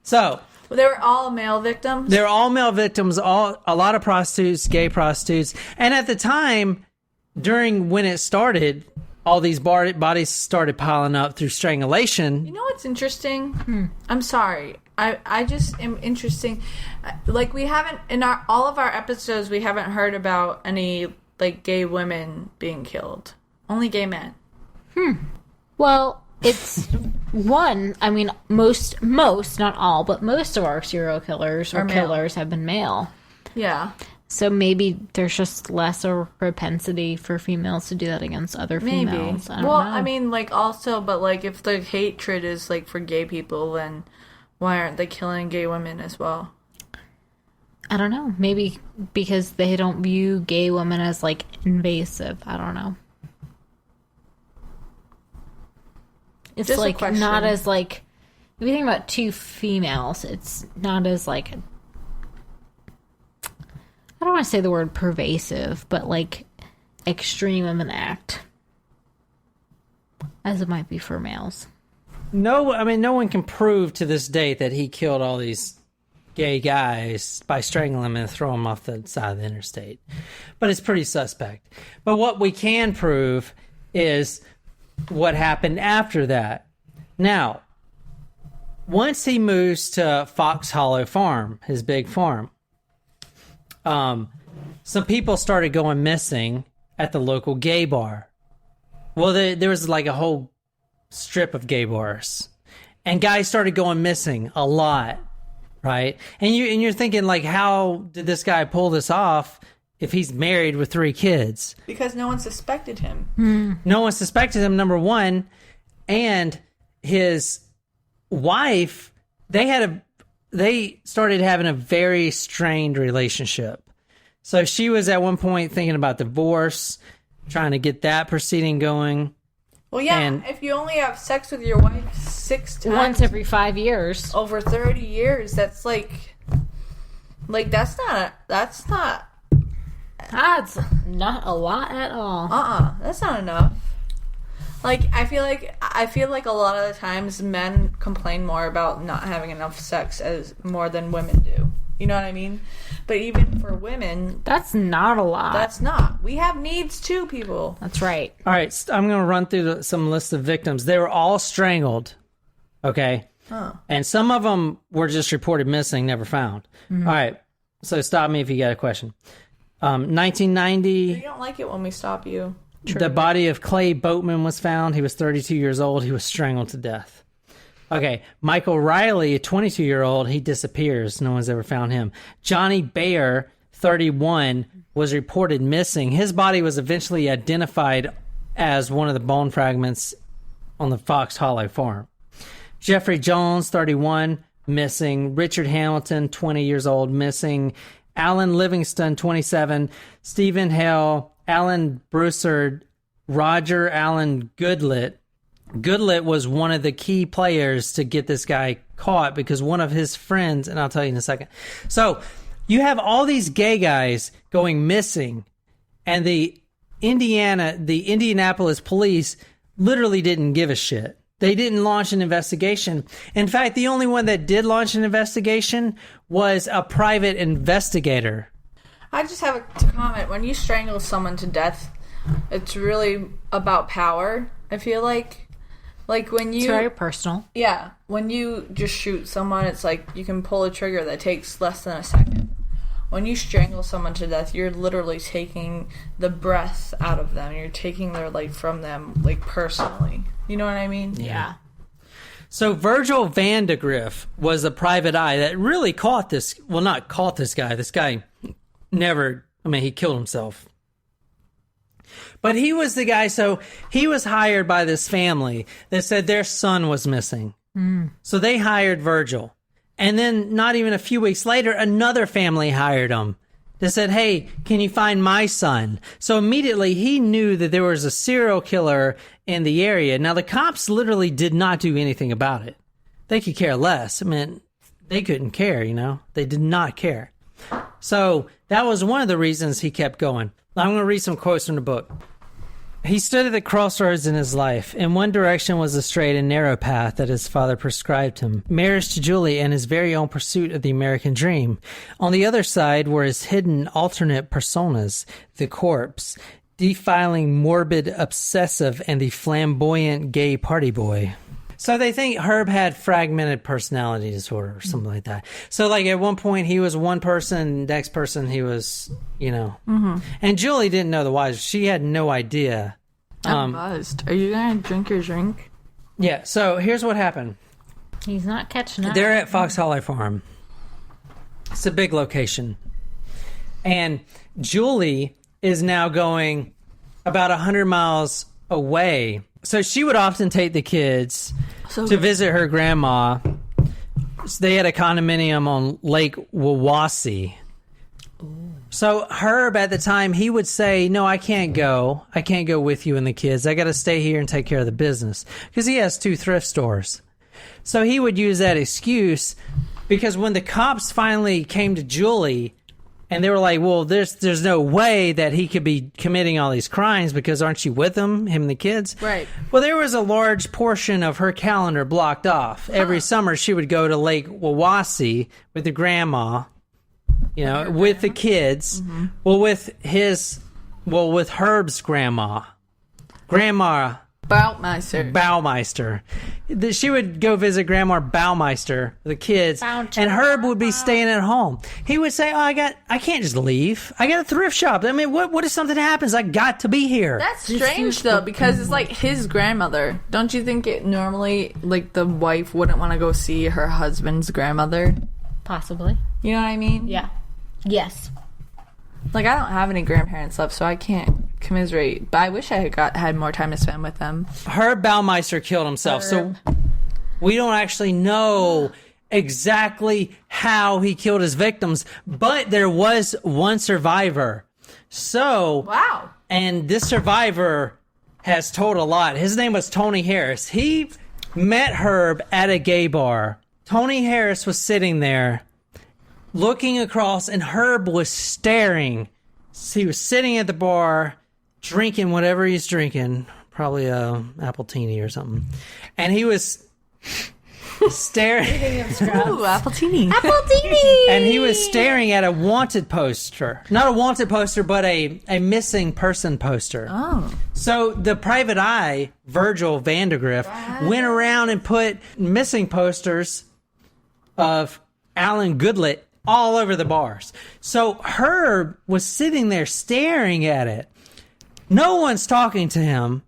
So They were all male victims? they're all male victims, a lot of prostitutes, gay prostitutes. And at the time, during when it started, all these bodies started piling up through strangulation. You know what's interesting? I'm sorry. I just am interesting. Like, we haven't, in all of our episodes, we haven't heard about any, like, gay women being killed. Only gay men. Well, it's one. I mean, most, not all, but most of our serial killers or Are male. killers have been male. Yeah. So maybe there's just less of a propensity for females to do that against other Maybe. females. I don't Well, know. I mean, like, also, but, like, if the hatred is, like, for gay people, then why aren't they killing gay women as well? I don't know. Maybe because they don't view gay women as, like, invasive. I don't know. It's Just a like question. not as like if you think about two females, it's not as like I don't want to say the word pervasive, but like extreme of an act as it might be for males. No, I mean, no one can prove to this date that he killed all these gay guys by strangling them and throwing them off the side of the interstate. But it's pretty suspect. But what we can prove is what happened after that. Now, once he moves to Fox Hollow Farm, his big farm, some people started going missing at the local gay bar. Well, there was like a whole strip of gay bars, and guys started going missing a lot, right? And you're thinking, like, how did this guy pull this off if he's married with 3 kids? Because no one suspected him. No one suspected him, number one, and his wife, they started having a very strained relationship. So she was at one point thinking about divorce, trying to get that proceeding going. Well, yeah, And- if you only have sex with your wife 6 times Once every 5 years. over 30 years, that's like that's not That's not a lot at all. that's not enough. Like, I feel like a lot of the times men complain more about not having enough sex as more than women do. You know what I mean? But even for women, That's not a lot. that's not. We have needs too, people. That's right. All right, I'm going to run through some list of victims. They were all strangled, okay? And some of them were just reported missing, never found. All right, so stop me if you got a question. 1990, You don't like it when we stop you. the body of Clay Boatman was found. He was 32 years old. He was strangled to death. Okay, Michael Riley, a 22-year-old, he disappears. No one's ever found him. Johnny Bayer, 31, was reported missing. His body was eventually identified as one of the bone fragments on the Fox Hollow farm. Jeffrey Jones, 31, missing. Richard Hamilton, 20 years old, missing. Alan Livingston, 27. Stephen Hale, Alan Broussard, Roger Allen Goodlett. Goodlett was one of the key players to get this guy caught because one of his friends, and I'll tell you in a second. So you have all these gay guys going missing, and the Indianapolis police literally didn't give a shit. They didn't launch an investigation. In fact, the only one that did launch an investigation was a private investigator. I just have to comment. When you strangle someone to death, it's really about power, I feel like. Like when you... It's very personal. Yeah. When you just shoot someone, it's like you can pull a trigger that takes less than a second. When you strangle someone to death, you're literally taking the breath out of them. You're taking their life from them, like, personally. You know what I mean? Yeah. So Virgil Vandegrift was a private eye that really caught this. Well, not caught this guy. This guy never, I mean, he killed himself. But he was the guy, so he was hired by this family that said their son was missing. So they hired Virgil. And then not even a few weeks later, another family hired him. They said, hey, can you find my son? So immediately he knew that there was a serial killer in the area. Now, the cops literally did not do anything about it. They could care less. I mean, they couldn't care, you know? They did not care. So that was one of the reasons he kept going. I'm going to read some quotes from the book. He stood at the crossroads in his life. In one direction was the straight and narrow path that his father prescribed him, marriage to Julie and his very own pursuit of the American dream. On the other side were his hidden alternate personas, the corpse, defiling morbid obsessive, and the flamboyant gay party boy. So they think Herb had fragmented personality disorder or something like that. So like at one point he was one person, next person he was, you know. And Julie didn't know the whys. She had no idea. I'm buzzed. Are you going to drink your drink? Yeah, so here's what happened. He's not catching up. They're at Fox Hollow Farm. It's a big location. And Julie is now going about 100 miles away. So she would often take the kids to visit her grandma. So they had a condominium on Lake Wawasee. So Herb at the time, he would say, no, I can't go. I can't go with you and the kids. I got to stay here and take care of the business. Because he has 2 thrift stores. So he would use that excuse because when the cops finally came to Julie and they were like, well, there's no way that he could be committing all these crimes because aren't you with him and the kids? Right. Well, there was a large portion of her calendar blocked off. Every summer she would go to Lake Wawasee with the grandma, you know, with the kids. Well, with Herb's grandma. Grandma Baumeister. She would go visit Grandma Baumeister, the kids, and Herb would be staying at home. He would say, I can't just leave. I got a thrift shop. I mean, what if something happens? I got to be here. That's strange, though, because it's like his grandmother. Don't you think it normally, like, the wife wouldn't want to go see her husband's grandmother? Possibly. You know what I mean? Yeah. Yes. Like, I don't have any grandparents left, so I can't commiserate. But I wish I had more time to spend with them. Herb Baumeister killed himself, so we don't actually know exactly how he killed his victims, but there was one survivor. So, wow. And this survivor has told a lot. His name was Tony Harris. He met Herb at a gay bar. Tony Harris was sitting there looking across, and Herb was staring. He was sitting at the bar, drinking whatever he's drinking, probably a appletini or something, and he was staring. Ooh, appletini. Appletini! And he was staring at a wanted poster. Not a wanted poster, but a missing person poster. Oh. So the private eye, Virgil Vandegrift, went around and put missing posters of Alan Goodlett all over the bars. So Herb was sitting there staring at it. No one's talking to him.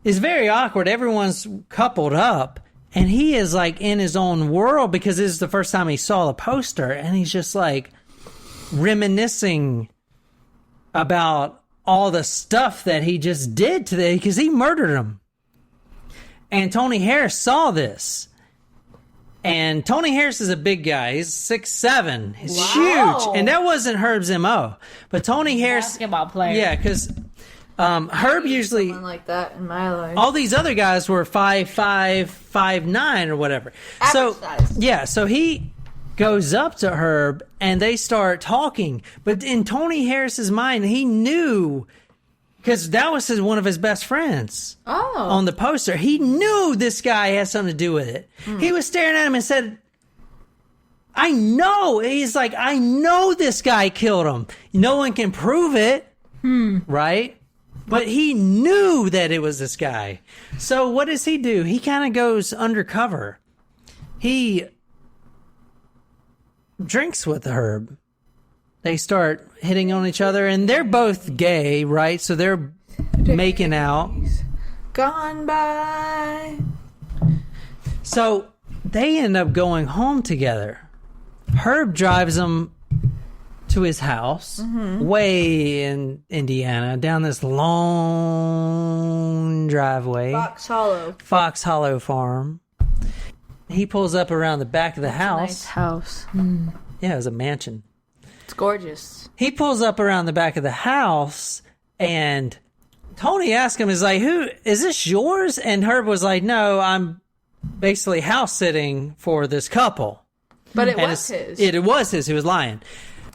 It's very awkward. Everyone's coupled up. And he is like in his own world because this is the first time he saw the poster. And he's just like reminiscing about all the stuff that he just did today because he murdered him. And Tony Harris saw this. And Tony Harris is a big guy. He's 6'7". He's huge. And that wasn't Herb's MO. But Tony Harris... Basketball player. Yeah, because Herb usually... Someone like that in my life. All these other guys were 5'5", 5'9", or whatever. Average size. Yeah, so he goes up to Herb, and they start talking. But in Tony Harris's mind, he knew... Because that was one of his best friends on the poster. He knew this guy had something to do with it. He was staring at him and said, I know. He's like, I know this guy killed him. No one can prove it. Right? But he knew that it was this guy. So what does he do? He kind of goes undercover. He drinks with Herb. They start hitting on each other, and they're both gay, right? So they're making out. Gone by. So they end up going home together. Herb drives them to his house way in Indiana, down this long driveway. Fox Hollow Farm. He pulls up around the back of the house. Nice house. Yeah, it was a mansion. It's gorgeous. He pulls up around the back of the house, and Tony asks him, is like, "Who is this yours?" And Herb was like, "No, I'm basically house sitting for this couple." But it And was his. It was his. He was lying.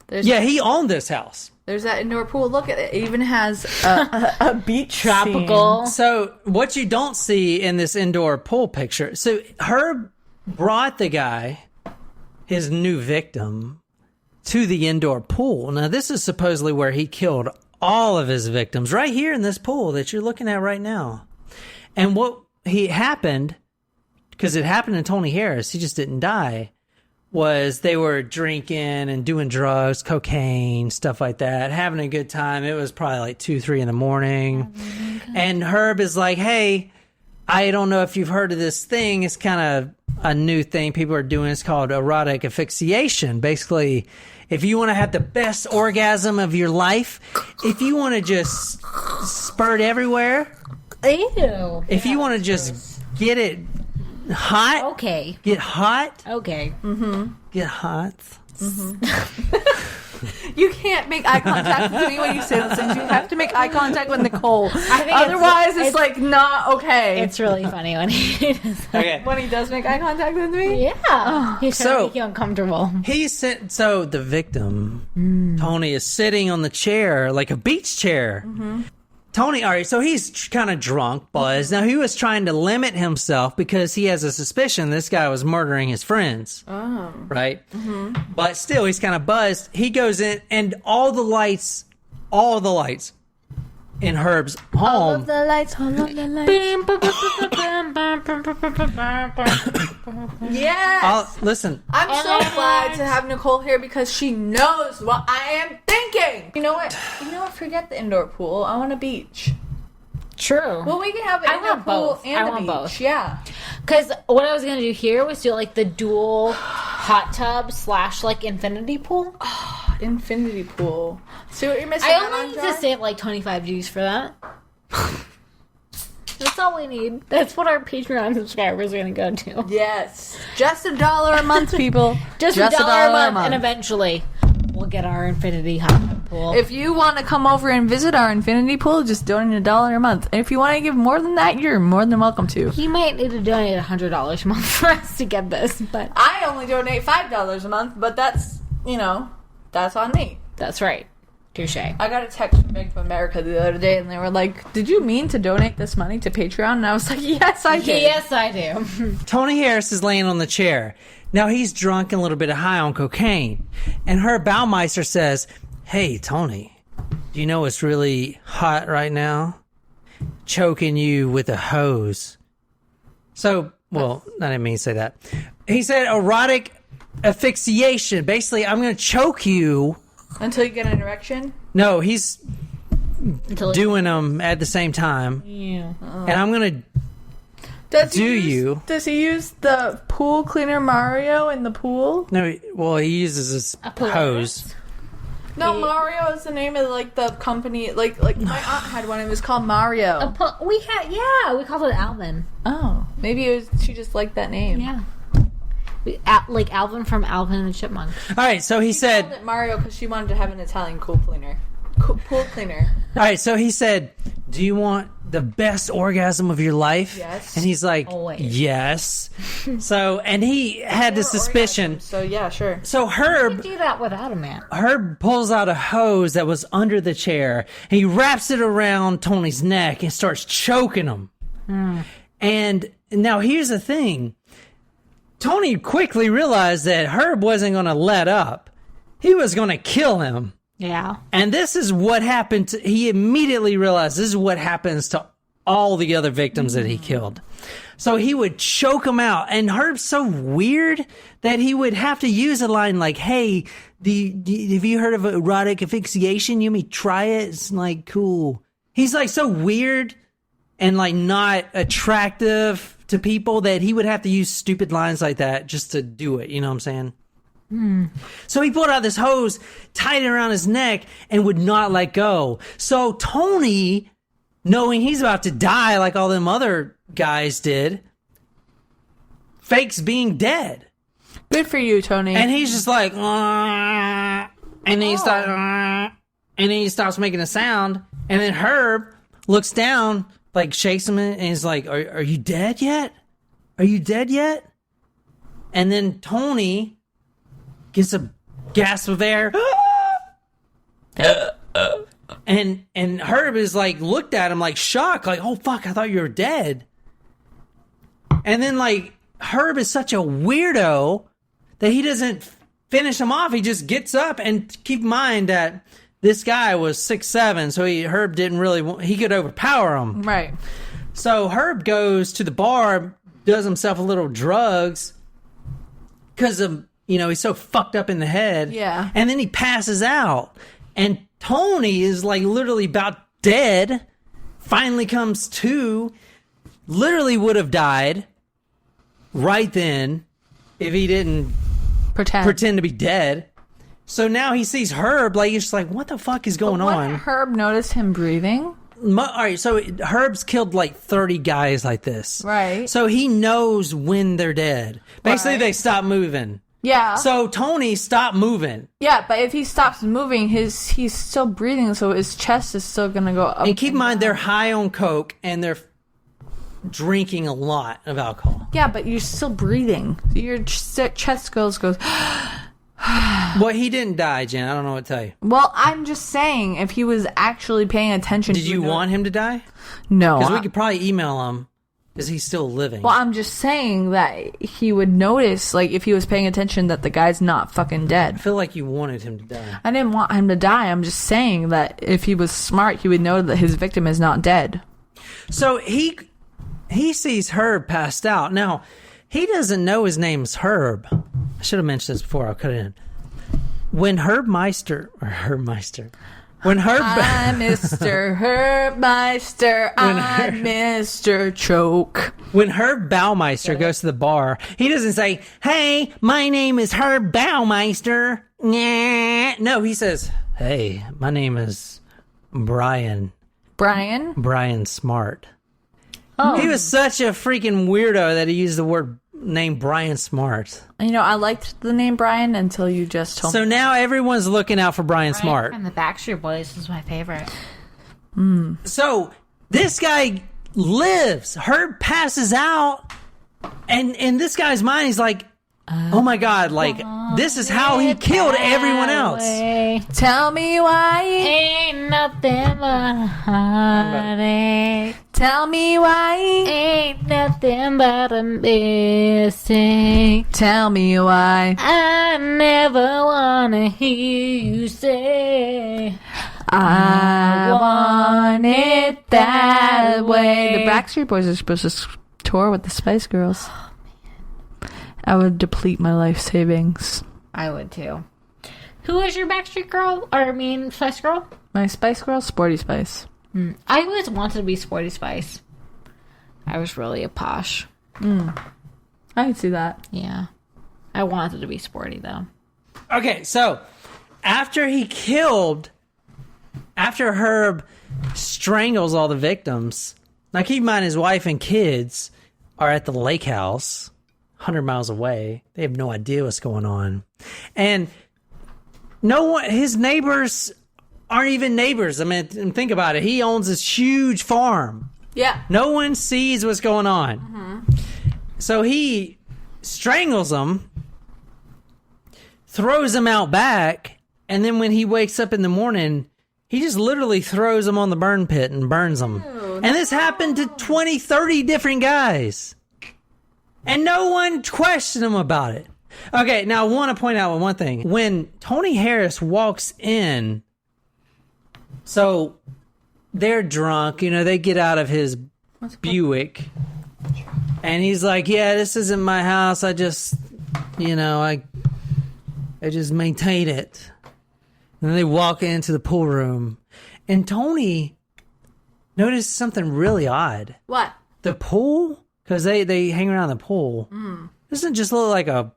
He owned this house. There's that indoor pool. Look at it. It even has a beach Tropical. So what you don't see in this indoor pool picture, so Herb brought the guy, his new victim, to the indoor pool. Now, this is supposedly where he killed all of his victims, right here in this pool that you're looking at right now. And what happened, because it happened to Tony Harris, he just didn't die, was they were drinking and doing drugs, cocaine, stuff like that, having a good time. It was probably like 2, 3 in the morning. And Herb is like, "Hey, I don't know if you've heard of this thing. It's kind of a new thing people are doing. It's called erotic asphyxiation. Basically, if you want to have the best orgasm of your life, if you want to just spurt everywhere, Ew. if you want to just get it hot, Okay. get hot, Okay. get hot." You can't make eye contact with me when you say those things. You have to make eye contact with Nicole. think Otherwise, it's like not okay. It's really funny when he does that. Okay. When he does make eye contact with me. Yeah. He's trying So- to make you uncomfortable. So the victim, Tony, is sitting on the chair, like a beach chair. Tony, all right, so he's kind of drunk, buzzed. Now, he was trying to limit himself because he has a suspicion this guy was murdering his friends. Oh. Right? But still, he's kind of buzzed. He goes in, and all the lights in Herb's home. All of the lights. Yes. Listen, I'm so glad to have Nicole here because she knows what I am thinking. You know what? Forget the indoor pool. I want a beach. True. Well, we can have an I indoor want pool both. and I a want beach. both. Yeah. Because what I was going to do here was do like the dual hot tub / like infinity pool. Infinity pool. See what you're missing I out only on, need John? to save like 25 G's for that. That's all we need. That's what our Patreon subscribers are going to go to. Yes. Just $1 a month, people. Just $1 a month, and eventually we'll get our infinity hot tub pool. If you want to come over and visit our infinity pool, just donate $1 a month. And if you want to give more than that, you're more than welcome to. you might need to donate $100 a month for us to get this, but I only donate $5 a month, but that's, that's on me. that's right. Touche. I got a text from Bank of America the other day, and they were like, "Did you mean to donate this money to Patreon?" And I was like, "Yes, I did." Yes, I do. Tony Harris is laying on the chair. Now he's drunk and a little bit high on cocaine. And Herb Baumeister says, "Hey, Tony, do you know what's really hot right now? Choking you with a hose." So, well, I didn't mean to say that. He said erotic asphyxiation. Basically, I'm going to choke you. Until you get an erection. No, he's Until doing them at the same time. Yeah. And I'm going to Does he use the pool cleaner Mario in the pool? No, well, he uses his hose. No, Mario is the name of like the company. Like my aunt had one. It was called Mario. We called it Alvin. Oh, maybe she just liked that name. Yeah. Like Alvin from Alvin and the Chipmunks. All right, so he said called it Mario because she wanted to have an Italian pool cleaner. Pool cleaner. All right, so he said, "Do you want the best orgasm of your life?" Yes. And he's like, Always. "Yes." So, and he had the suspicion. So yeah, sure. So Herb Do that without a man. Herb pulls out a hose that was under the chair. And he wraps it around Tony's neck and starts choking him. And now here's the thing. Tony quickly realized that Herb wasn't going to let up. He was going to kill him. Yeah. And this is what happened to, he immediately realized this is what happens to all the other victims that he killed. So he would choke them out. And Herb's so weird that he would have to use a line like, hey, have you heard of erotic asphyxiation? You may try it. It's like, cool. He's like so weird and like not attractive to people that he would have to use stupid lines like that just to do it. You know what I'm saying? So he pulled out this hose, tied it around his neck, and would not let go. So Tony, knowing he's about to die like all them other guys did, fakes being dead. Good for you, Tony. And he's just like, and then he stops making a sound. And then Herb looks down, like shakes him, and he's like, are you dead yet? Are you dead yet? And then Tony gets a gasp of air. And Herb is like, looked at him like shocked, like, oh fuck, I thought you were dead. And then like, Herb is such a weirdo that he doesn't finish him off. He just gets up, and keep in mind that this guy was 6'7", so Herb didn't really, he could overpower him. Right. So Herb goes to the bar, does himself a little drugs, because of, he's so fucked up in the head. Yeah. And then he passes out. And Tony is like literally about dead. Finally comes to. Literally would have died right then if he didn't pretend to be dead. So now he sees Herb, like he's just like, what the fuck is going on? Herb noticed him breathing. All right, so Herb's killed like 30 guys like this. Right. So he knows when they're dead. Basically, they stop moving. Yeah. So Tony stopped moving. Yeah, but if he stops moving, he's still breathing, so his chest is still gonna go up. And keep in mind, they're high on coke and they're drinking a lot of alcohol. Yeah, but you're still breathing. Your chest goes. Well, he didn't die, Jen. I don't know what to tell you. Well, I'm just saying, if he was actually paying attention. Did you want him to die? No. Because we could probably email him. Is he still living? Well, I'm just saying that he would notice, like, if he was paying attention, that the guy's not fucking I dead. feel like you wanted him to die. I didn't want him to die. I'm just saying that if he was smart, he would know that his victim is not dead. So he sees Herb passed out. Now, he doesn't know his name's Herb. I should have mentioned this before. I'll cut it in. When I'm Mr. Herb Baumeister. I'm Mr. Choke. When Herb Baumeister goes to the bar, he doesn't say, hey, my name is Herb Baumeister. Nah. No, he says, hey, my name is Brian. Brian Smart. Oh. He was such a freaking weirdo that he used the word name Brian Smart. I liked the name Brian until you just told me. So now everyone's looking out for Brian Smart. And the Backstreet Boys is my favorite. So this guy lives. Herb passes out. And in this guy's mind, he's like, oh my God, like, this is how he killed everyone else. Tell me why. Ain't nothing but a heartache. Tell me why. Ain't nothing but a mistake. Tell me why. I never wanna hear you say I want it that way. The Backstreet Boys are supposed to tour with the Spice Girls. I would deplete my life savings. I would too. Who is your Backstreet Girl? Spice Girl? My Spice Girl, Sporty Spice. I always wanted to be Sporty Spice. I was really a posh. I can see that. Yeah. I wanted to be sporty though. Okay, so after Herb strangles all the victims, now keep in mind his wife and kids are at the lake house, 100 miles away. They have no idea what's going on. And his neighbors aren't even neighbors. I mean, think about it. He owns this huge farm. Yeah. No one sees what's going on. Mm-hmm. So he strangles them, throws them out back, and then when he wakes up in the morning, he just literally throws them on the burn pit and burns them. And this happened to 20, 30 different guys. And no one questioned him about it. Okay, now I want to point out one thing. When Tony Harris walks in, so they're drunk, they get out of his Buick, and he's like, yeah, this isn't my house. I just, I just maintain it. And then they walk into the pool room, and Tony noticed something really odd. What? The pool? Because they hang around the pool. Doesn't just look like a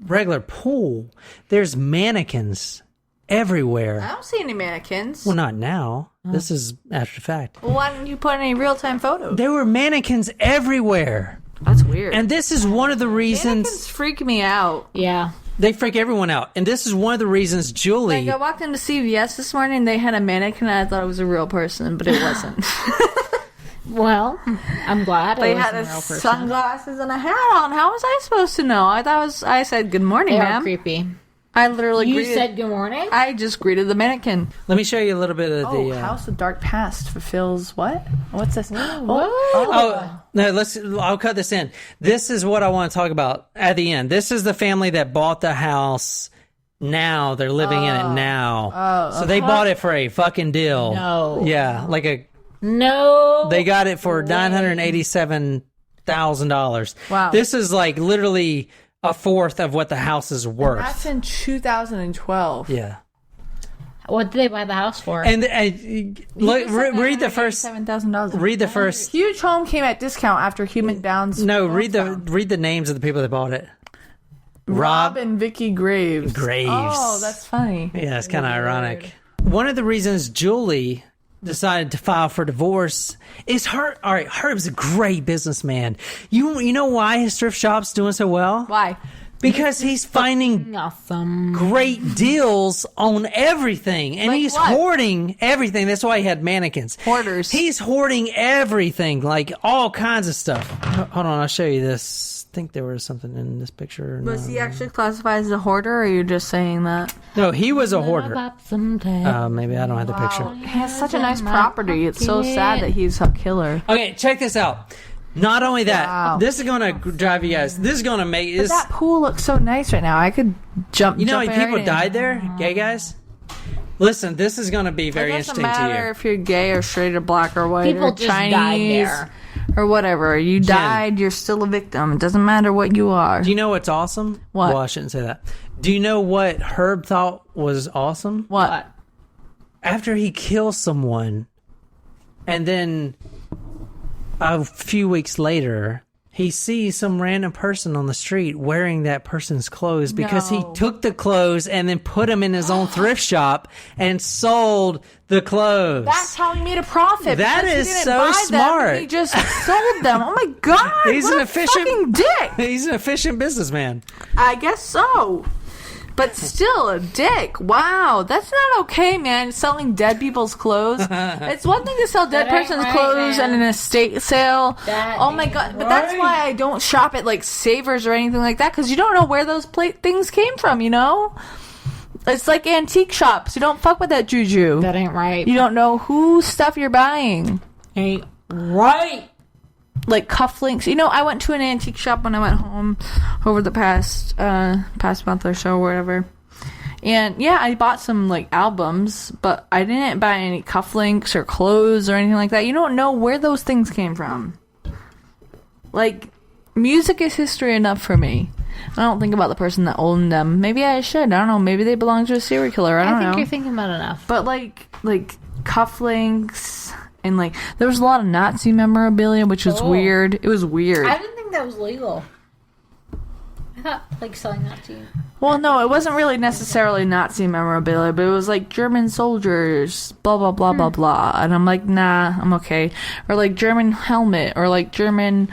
regular pool. There's mannequins everywhere. I don't see any mannequins. Well, not now. This is after the fact. Well, why didn't you put any real-time photos? There were mannequins everywhere. That's weird. And this is one of the reasons... Mannequins freak me out. Yeah. They freak everyone out. And this is one of the reasons Julie... Like, I walked into CVS this morning, they had a mannequin, and I thought it was a real person, but it wasn't. Well, I'm glad They it had wasn't a real person. sunglasses and a hat on. How was I supposed to know? I said, good morning, They are ma'am. creepy. I literally You greeted... said good morning? I just greeted the mannequin. Let me show you a little bit of the... House of Dark Past fulfills what? What's this? Oh, no, I'll cut this in. This is what I want to talk about at the end. This is the family that bought the house. Now they're living in it now. So they bought it for a fucking deal. No. Yeah, No. they got it for $987,000. Wow. This is like literally a fourth of what the house is worth. That's in 2012. Yeah. What did they buy the house for? And look, read the first. $7,000. Read the first. Huge Home came at discount after Human Bounds. No, read the names of the people that bought it. Rob and Vicky Graves. Oh, that's funny. Yeah, it's kind of ironic. One of the reasons Julie decided to file for divorce is Herb. All right, Herb's a great businessman. You know why his thrift shop's doing so well? Why? Because he's finding Awesome. great deals on everything, and Like he's what? hoarding everything. That's why he had mannequins. Hoarders. He's hoarding everything, like all kinds of stuff. Hold on, I'll show you this. I think there was something in this picture. Was he actually classified as a hoarder, or are you just saying that? No, he was a hoarder. Someday. Maybe I don't have the picture. He has such a nice property. It's so sad that he's a killer. Okay, check this out. Not only that, Wow. this is going to drive you guys. This is going to make this. That pool looks so nice right now. I could jump. You know how jump many people right in. died there? Gay guys? Listen, this is going to be very It doesn't interesting to matter you. if you're gay or straight or black or white People or just Chinese died there. or whatever. You died, you're still a victim. It doesn't matter what you are. Do you know what's awesome? What? Well, I shouldn't say that. Do you know what Herb thought was awesome? What? After he kills someone, and then a few weeks later, he sees some random person on the street wearing that person's clothes because he No. took the clothes and then put them in his own thrift shop and sold the clothes. That's how he made a profit. That because he is didn't so buy them, smart. he just sold them. Oh my god! He's what an a efficient fucking dick. He's an efficient businessman. I guess so. But still, a dick. Wow, that's not okay, man. Selling dead people's clothes. It's one thing to sell dead That ain't person's right, clothes man. and an estate sale. That Oh my ain't god! But that's right. why I don't shop at like Savers or anything like that, because you don't know where those things came from. You know, it's like antique shops. You don't fuck with that juju. That ain't right. You don't know whose stuff you're buying. ain't right. Like cufflinks. You know, I went to an antique shop when I went home over the past month or so, or whatever. And yeah, I bought some like albums, but I didn't buy any cufflinks or clothes or anything like that. You don't know where those things came from. Like, music is history enough for me. I don't think about the person that owned them. Maybe I should. I don't know. Maybe they belong to a serial killer. I don't think know. you're thinking about enough. But like cufflinks and like there was a lot of Nazi memorabilia, which was Oh. weird. It was weird. I didn't think that was legal. I thought like selling that to you. Well, no, it wasn't really necessarily Nazi memorabilia, but it was like German soldiers, blah blah blah blah blah. And I'm like, nah, I'm okay. Or like German helmet, or like German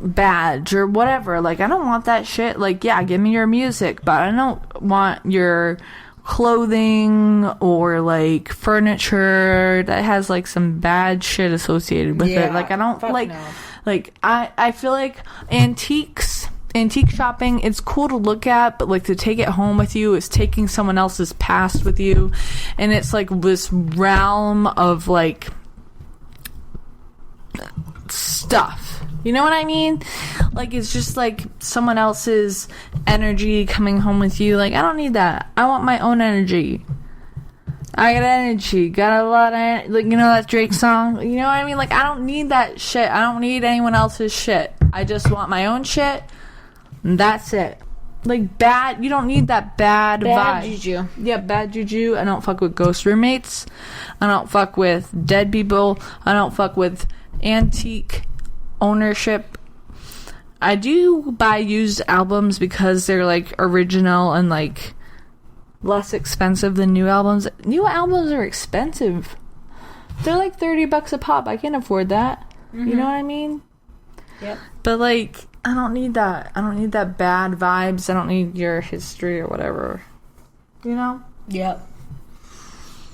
badge, or whatever. Like, I don't want that shit. Like, yeah, give me your music, but I don't want your clothing or like furniture that has like some bad shit associated with it. Like, I don't like. no. Like, I feel like antique shopping, it's cool to look at, but like to take it home with you is taking someone else's past with you, and it's like this realm of like stuff. You know what I mean? Like, it's just like someone else's energy coming home with you. Like, I don't need that. I want my own energy. I got energy. Got a lot of, like, you know that Drake song? You know what I mean? Like, I don't need that shit. I don't need anyone else's shit. I just want my own shit. And that's it. Like, bad, you don't need that bad vibe. Juju. Yeah, bad juju. I don't fuck with ghost roommates. I don't fuck with dead people. I don't fuck with antique ownership. I do buy used albums because they're like original and like less expensive than new albums. New albums are expensive. They're like $30 a pop. I can't afford that. You know what I mean? Yep. But like, I don't need that. I don't need that bad vibes. I don't need your history or whatever. You know? Yep.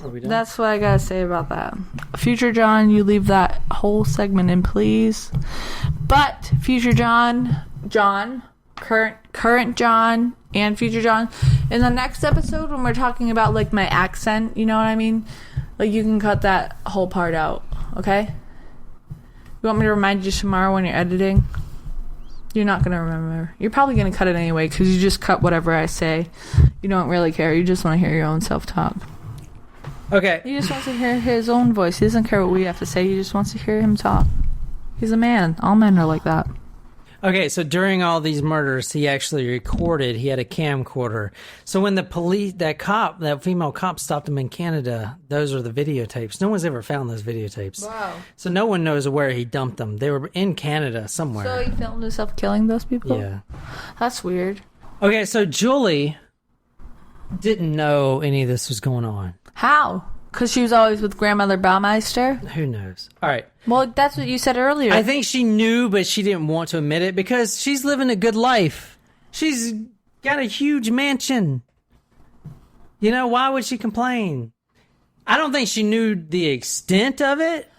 Are we done? That's what I gotta say about that. Future John, you leave that whole segment in, please. But future John, current John, and future John, in the next episode when we're talking about like my accent, you know what I mean? Like, you can cut that whole part out, okay? You want me to remind you tomorrow when you're editing? You're not gonna remember. You're probably gonna cut it anyway because you just cut whatever I say. You don't really care. You just want to hear your own self-talk. Okay. He just wants to hear his own voice. He doesn't care what we have to say. He just wants to hear him talk. He's a man. All men are like that. Okay, so during all these murders, he actually recorded. He had a camcorder. So when the police, that female cop stopped him in Canada, those are the videotapes. No one's ever found those videotapes. Wow. So no one knows where he dumped them. They were in Canada somewhere. So he filmed himself killing those people? Yeah. That's weird. Okay, so Julie didn't know any of this was going on. How? Because she was always with grandmother Baumeister? Who knows? All right. Well, that's what you said earlier. I think she knew, but she didn't want to admit it because she's living a good life. She's got a huge mansion. You know, why would she complain? I don't think she knew the extent of it,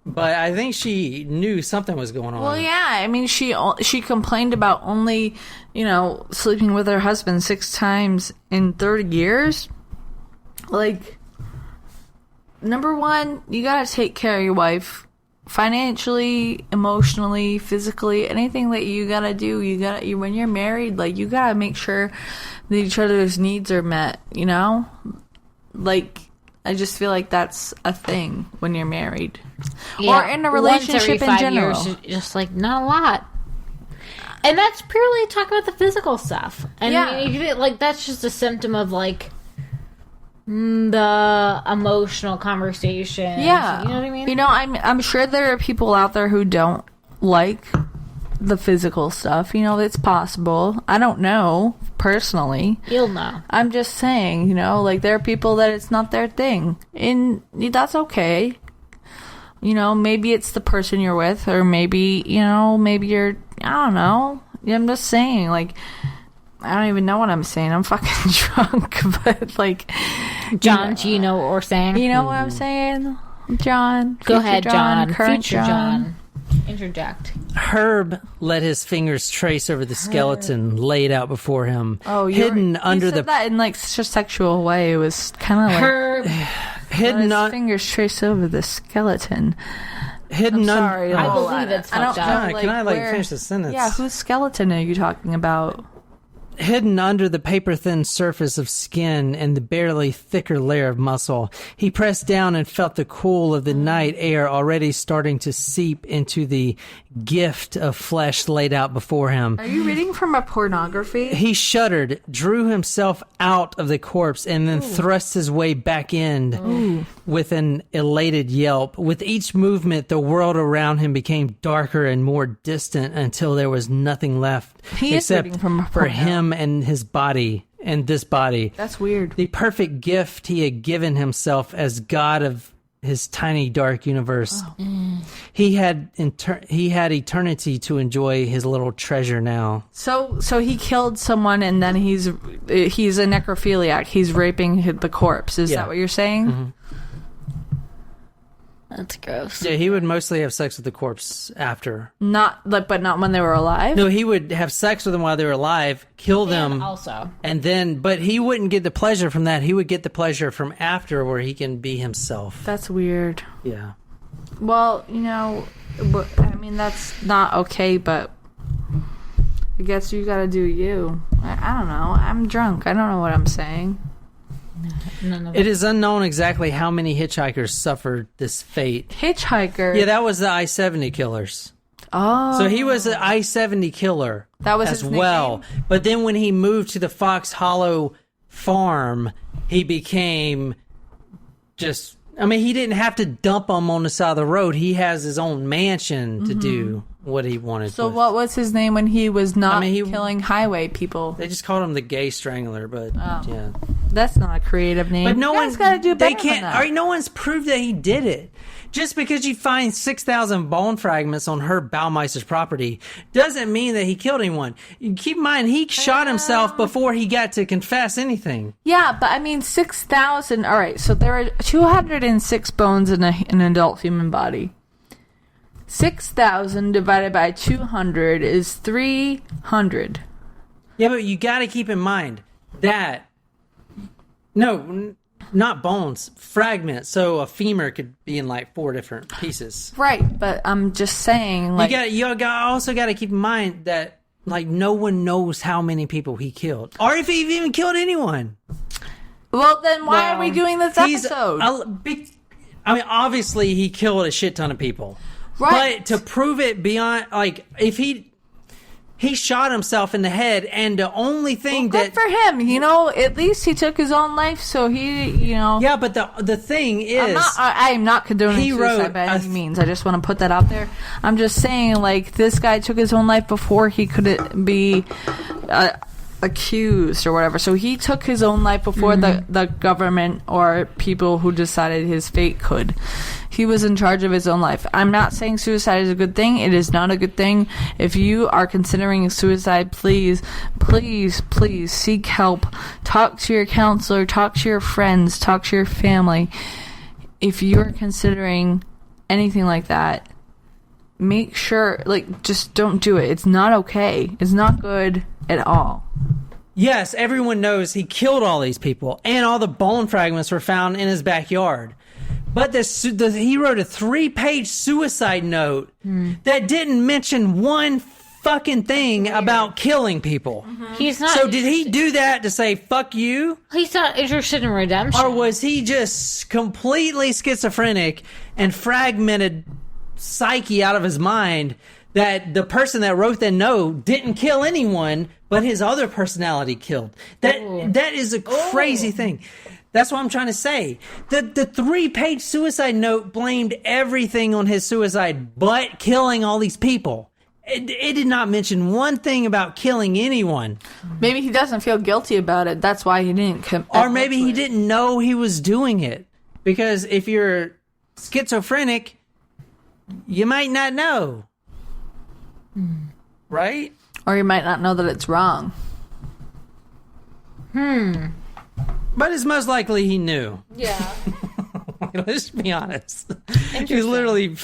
but I think she knew something was going on. Well, yeah. I mean, she complained about only, sleeping with her husband 6 times in 30 years. Like, number one, you gotta take care of your wife. Financially, emotionally, physically, anything that you gotta do, when you're married, like, you gotta make sure that each other's needs are met, you know? Like, I just feel like that's a thing when you're married. Yeah, or in a relationship in general. Years, just like, not a lot. And that's purely talking about the physical stuff. And Yeah. like, that's just a symptom of like the emotional conversation. Yeah. You know what I mean? I'm sure there are people out there who don't like the physical stuff. It's possible. I don't know, personally. You'll know. I'm just saying, like, there are people that it's not their thing. And that's okay. Maybe it's the person you're with, or maybe you're, I don't know. I'm just saying, like, I don't even know what I'm saying. I'm fucking drunk, but like, John, do you know what we're saying? You know what I'm saying, John? Go ahead, John. Current Future John. Interject. Herb let his fingers trace over the skeleton laid out before him. Oh, hidden under said that in like such a sexual way. It was kind of like Herb. hidden his fingers trace over the skeleton. Hidden I'm sorry. I believe it's fucked up. Can I finish the sentence? Yeah, whose skeleton are you talking about? Hidden under the paper-thin surface of skin and the barely thicker layer of muscle, he pressed down and felt the cool of the night air already starting to seep into the gift of flesh laid out before him. Are you reading from a pornography? He shuddered, drew himself out of the corpse, and then thrust his way back in with an elated yelp. With each movement, the world around him became darker and more distant until there was nothing left He is except reading from a for porno. him and his body and this body. That's weird. The perfect gift he had given himself as God of his tiny dark universe. He had eternity to enjoy his little treasure now. So he killed someone, and then he's a necrophiliac. He's raping the corpse. Is that what you're saying? Mm-hmm. That's gross. Yeah, he would mostly have sex with the corpse after. But not when they were alive. No, he would have sex with them while they were alive, kill them, Also. and then, but he wouldn't get the pleasure from that. He would get the pleasure from after, where he can be himself. That's weird. Yeah. Well, I mean, that's not okay, but I guess you gotta do you. I don't know. I'm drunk. I don't know what I'm saying. It is unknown exactly how many hitchhikers suffered this fate. Hitchhiker? Yeah, that was the I-70 killers. Oh. So he was an I-70 killer That was as his well. nickname? But then when he moved to the Fox Hollow farm, he became just... I mean, he didn't have to dump them on the side of the road. He has his own mansion to do what he wanted. So with. what was his name when he was not he- killing highway people? They just called him the Gay Strangler, but yeah. That's not a creative name. But no you one's guys gotta do better They can't. than that. All right, no one's proved that he did it. Just because you find 6,000 bone fragments on Herb Baumeister's property doesn't mean that he killed anyone. You keep in mind, he shot himself before he got to confess anything. Yeah, but I mean 6,000. All right, so there are 206 bones in an adult human body. 6,000 divided by 200 is 300. Yeah, but you got to keep in mind that not bones, fragments. So a femur could be in like 4 different pieces. Right, but I'm just saying, like, You also got to keep in mind that like no one knows how many people he killed, or if he even killed anyone. well, then why are we doing this episode? I mean, obviously he killed a shit ton of people, Right. But to prove it beyond, like, if he shot himself in the head, and the only thing good for him, at least he took his own life, so he, yeah, but the thing is, I'm not condoning he wrote suicide by any means. I just want to put that out there. I'm just saying, like, this guy took his own life before he could be accused or whatever. So he took his own life before the government or people who decided his fate could. He was in charge of his own life. I'm not saying suicide is a good thing. It is not a good thing. If you are considering suicide, please, please, please seek help. Talk to your counselor. Talk to your friends. Talk to your family. If you're considering anything like that, make sure, just don't do it. It's not okay. It's not good at all. yes, everyone knows he killed all these people, and all the bone fragments were found in his backyard. But he wrote a 3-page suicide note that didn't mention one fucking thing about killing people. He's not. So did he do that to say fuck you? He's not interested in redemption. Or was he just completely schizophrenic and fragmented psyche out of his mind that the person that wrote that note didn't kill anyone, but his other personality killed? That is a crazy thing. That's what I'm trying to say. The 3-page suicide note blamed everything on his suicide but killing all these people. It did not mention one thing about killing anyone. Maybe he doesn't feel guilty about it. That's why he didn't come. Or maybe he didn't know he was doing it. Because if you're schizophrenic, you might not know. Right? Or you might not know that it's wrong. But it's most likely he knew. Yeah. Let's be honest. He was literally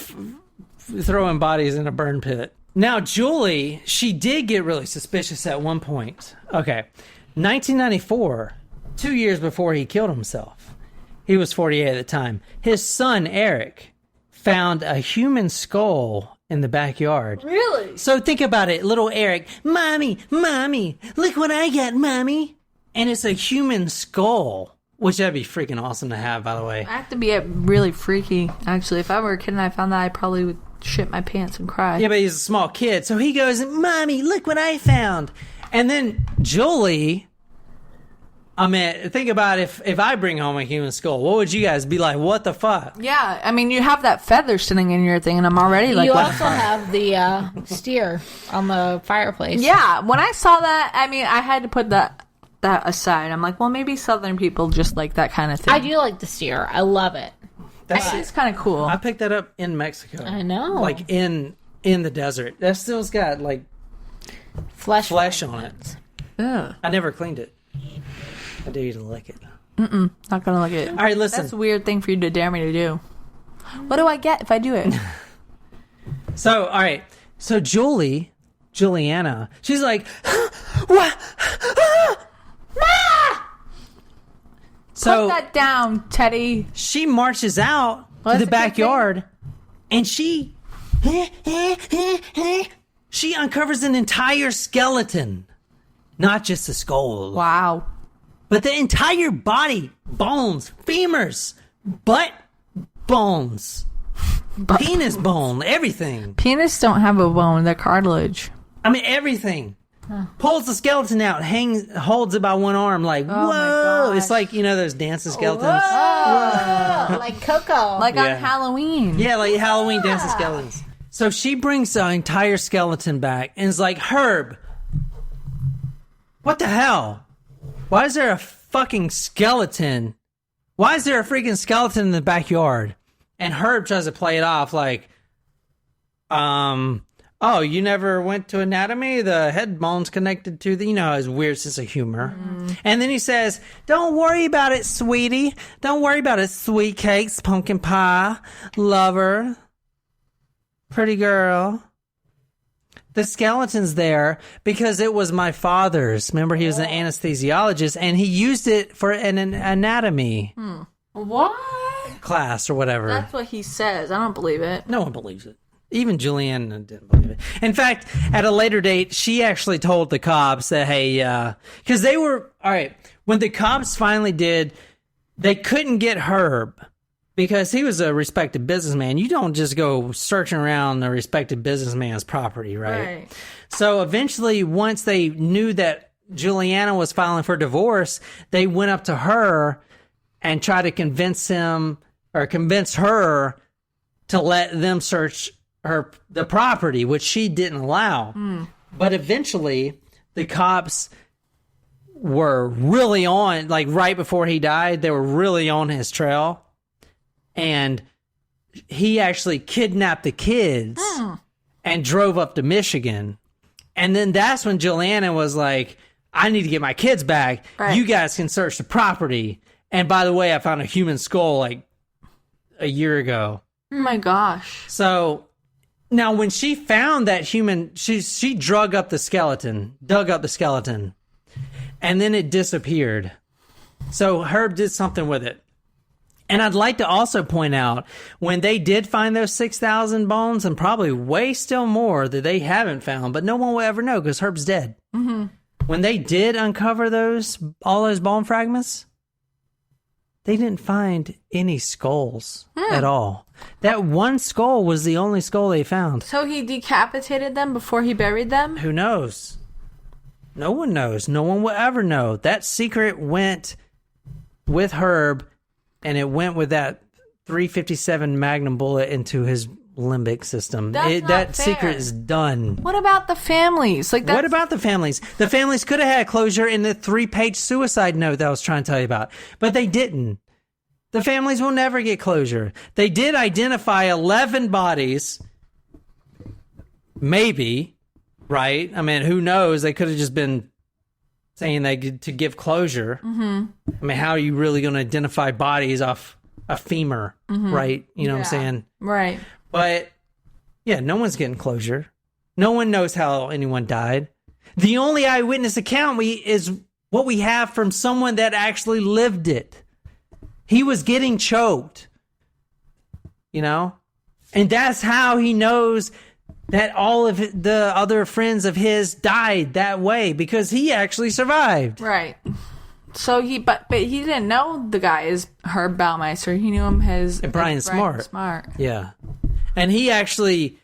throwing bodies in a burn pit. Now, Julie, she did get really suspicious at one point. Okay. 1994, 2 years before he killed himself. He was 48 at the time. His son, Eric, found a human skull in the backyard. Really? So think about it. Little Eric, Mommy, look what I got, Mommy. And it's a human skull, which that'd be freaking awesome to have, by the way. I have to be really freaky, actually. If I were a kid and I found that, I probably would shit my pants and cry. Yeah, but he's a small kid. So he goes, Mommy, look what I found. And then Julie, I mean, think about if I bring home a human skull, what would you guys be like? What the fuck? Yeah, I mean, you have that feather sitting in your thing, and I'm already like, you what the also fuck? have the steer on the fireplace. Yeah, when I saw that, I mean, I had to put that aside. I'm like, well, maybe Southern people just like that kind of thing. I do like the steer. I love it. It's kind of cool. I picked that up in Mexico. I know. Like in the desert. That still's got like flesh on it. Ugh. I never cleaned it. I dare you to lick it. Not gonna look at it. All right, listen. That's a weird thing for you to dare me to do. What do I get if I do it? So, all right. So Juliana, she's like, what? So Put that down, Teddy. she marches out Well, to that's the a good backyard, and she She uncovers an entire skeleton. Not just the skull. Wow. But the entire body. Bones, femurs, butt, bones, penis bone, everything. Penis don't have a bone, they're cartilage. I mean, everything. Pulls the skeleton out, holds it by one arm, like, whoa. my gosh. It's like, those dancing skeletons. Oh, like Coco. Like Yeah. on Halloween. Yeah, like Halloween dancing skeletons. So she brings the entire skeleton back and is like, Herb, what the hell? Why is there a fucking skeleton? Why is there a freaking skeleton in the backyard? And Herb tries to play it off like, oh, you never went to anatomy? The head bone's connected to the, his weird sense of humor. And then he says, don't worry about it, sweetie. Don't worry about it, sweet cakes, pumpkin pie, lover, pretty girl. The skeleton's there because it was my father's. Remember, he was an anesthesiologist, and he used it for an anatomy What? class or whatever. That's what he says. I don't believe it. No one believes it. Even Julianne didn't believe it. In fact, at a later date, she actually told the cops that, hey, because they were, all right, when the cops finally did, they couldn't get Herb because he was a respected businessman. You don't just go searching around a respected businessman's property, right? So eventually, once they knew that Juliana was filing for divorce, they went up to her and tried to convince her to let them search the property, which she didn't allow. But eventually, the cops were really on, like right before he died, they were really on his trail. And he actually kidnapped the kids and drove up to Michigan. And then that's when Juliana was like, I need to get my kids back. Right. You guys can search the property. And by the way, I found a human skull like a year ago. Oh my gosh. So now when she found that human, she dug up the skeleton, and then it disappeared. So Herb did something with it. And I'd like to also point out, when they did find those 6,000 bones, and probably way still more that they haven't found, but no one will ever know because Herb's dead. Mm-hmm. When they did uncover all those bone fragments, they didn't find any skulls at all. That one skull was the only skull they found. So he decapitated them before he buried them? Who knows? No one knows. No one will ever know. That secret went with Herb, and it went with that .357 Magnum bullet into his limbic system. That's not that fair. secret is done. What about the families? Like, What about the families? The families could have had closure in the 3-page suicide note that I was trying to tell you about, but they didn't. The families will never get closure. They did identify 11 bodies. Maybe, right? I mean, who knows? They could have just been saying to give closure. Mm-hmm. I mean, how are you really going to identify bodies off a femur, right? You know what I'm saying? Right. But, yeah, no one's getting closure. No one knows how anyone died. The only eyewitness account is what we have from someone that actually lived it. He was getting choked, and that's how he knows that all of the other friends of his died that way, because he actually survived. Right. So but he didn't know the guy is Herb Baumeister. He knew him as Brian Smart. Yeah. And he actually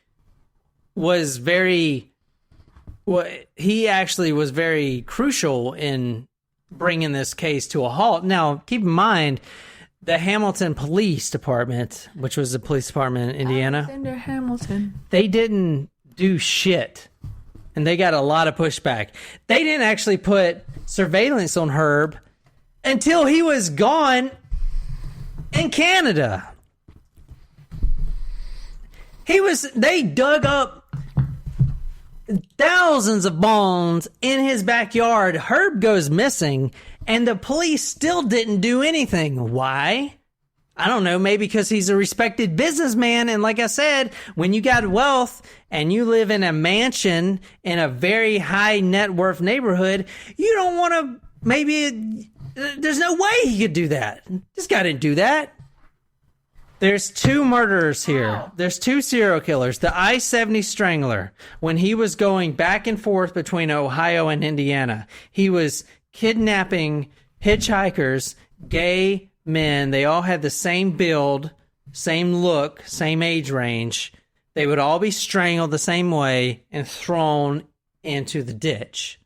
was very crucial in bringing this case to a halt. Now, keep in mind, the Hamilton Police Department, which was the police department in Indiana, Alexander Hamilton. they didn't do shit. And they got a lot of pushback. They didn't actually put surveillance on Herb until he was gone in Canada. They dug up thousands of bones in his backyard. Herb goes missing, and the police still didn't do anything. Why? I don't know. Maybe because he's a respected businessman. And like I said, when you got wealth and you live in a mansion in a very high net worth neighborhood, you don't want to, there's no way he could do that. This guy didn't do that. There's two murderers here. Wow. There's two serial killers. The I-70 Strangler, when he was going back and forth between Ohio and Indiana, he was kidnapping hitchhikers, gay men. They all had the same build, same look, same age range. They would all be strangled the same way and thrown into the ditch.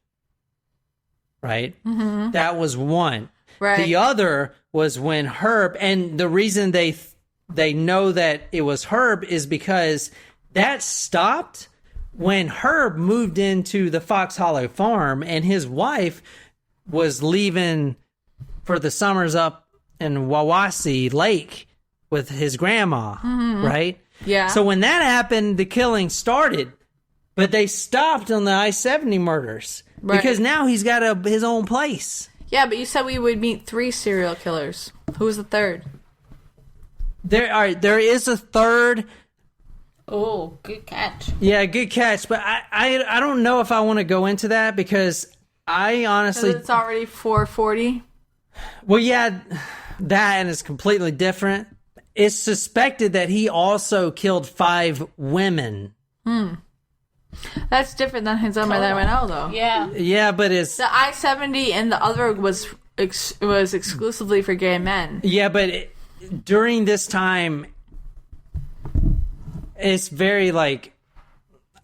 Right? Mm-hmm. That was one. Right. The other was when Herb, and the reason they know that it was Herb is because that stopped when Herb moved into the Fox Hollow farm and his wife was leaving for the summers up in Wawasee Lake with his grandma, right? Yeah. So when that happened, the killing started, but they stopped on the I-70 murders because now he's got his own place. Yeah, but you said we would meet 3 serial killers. Who was the third? There is a third. Oh, good catch. Yeah, good catch. But I don't know if I want to go into that because I honestly... It's already 4:40? Well, yeah, that and it's completely different. It's suspected that he also killed 5 women. That's different than his MO, though. Yeah. Yeah, but it's... The I-70 and the other was exclusively for gay men. Yeah, but during this time, it's very, like...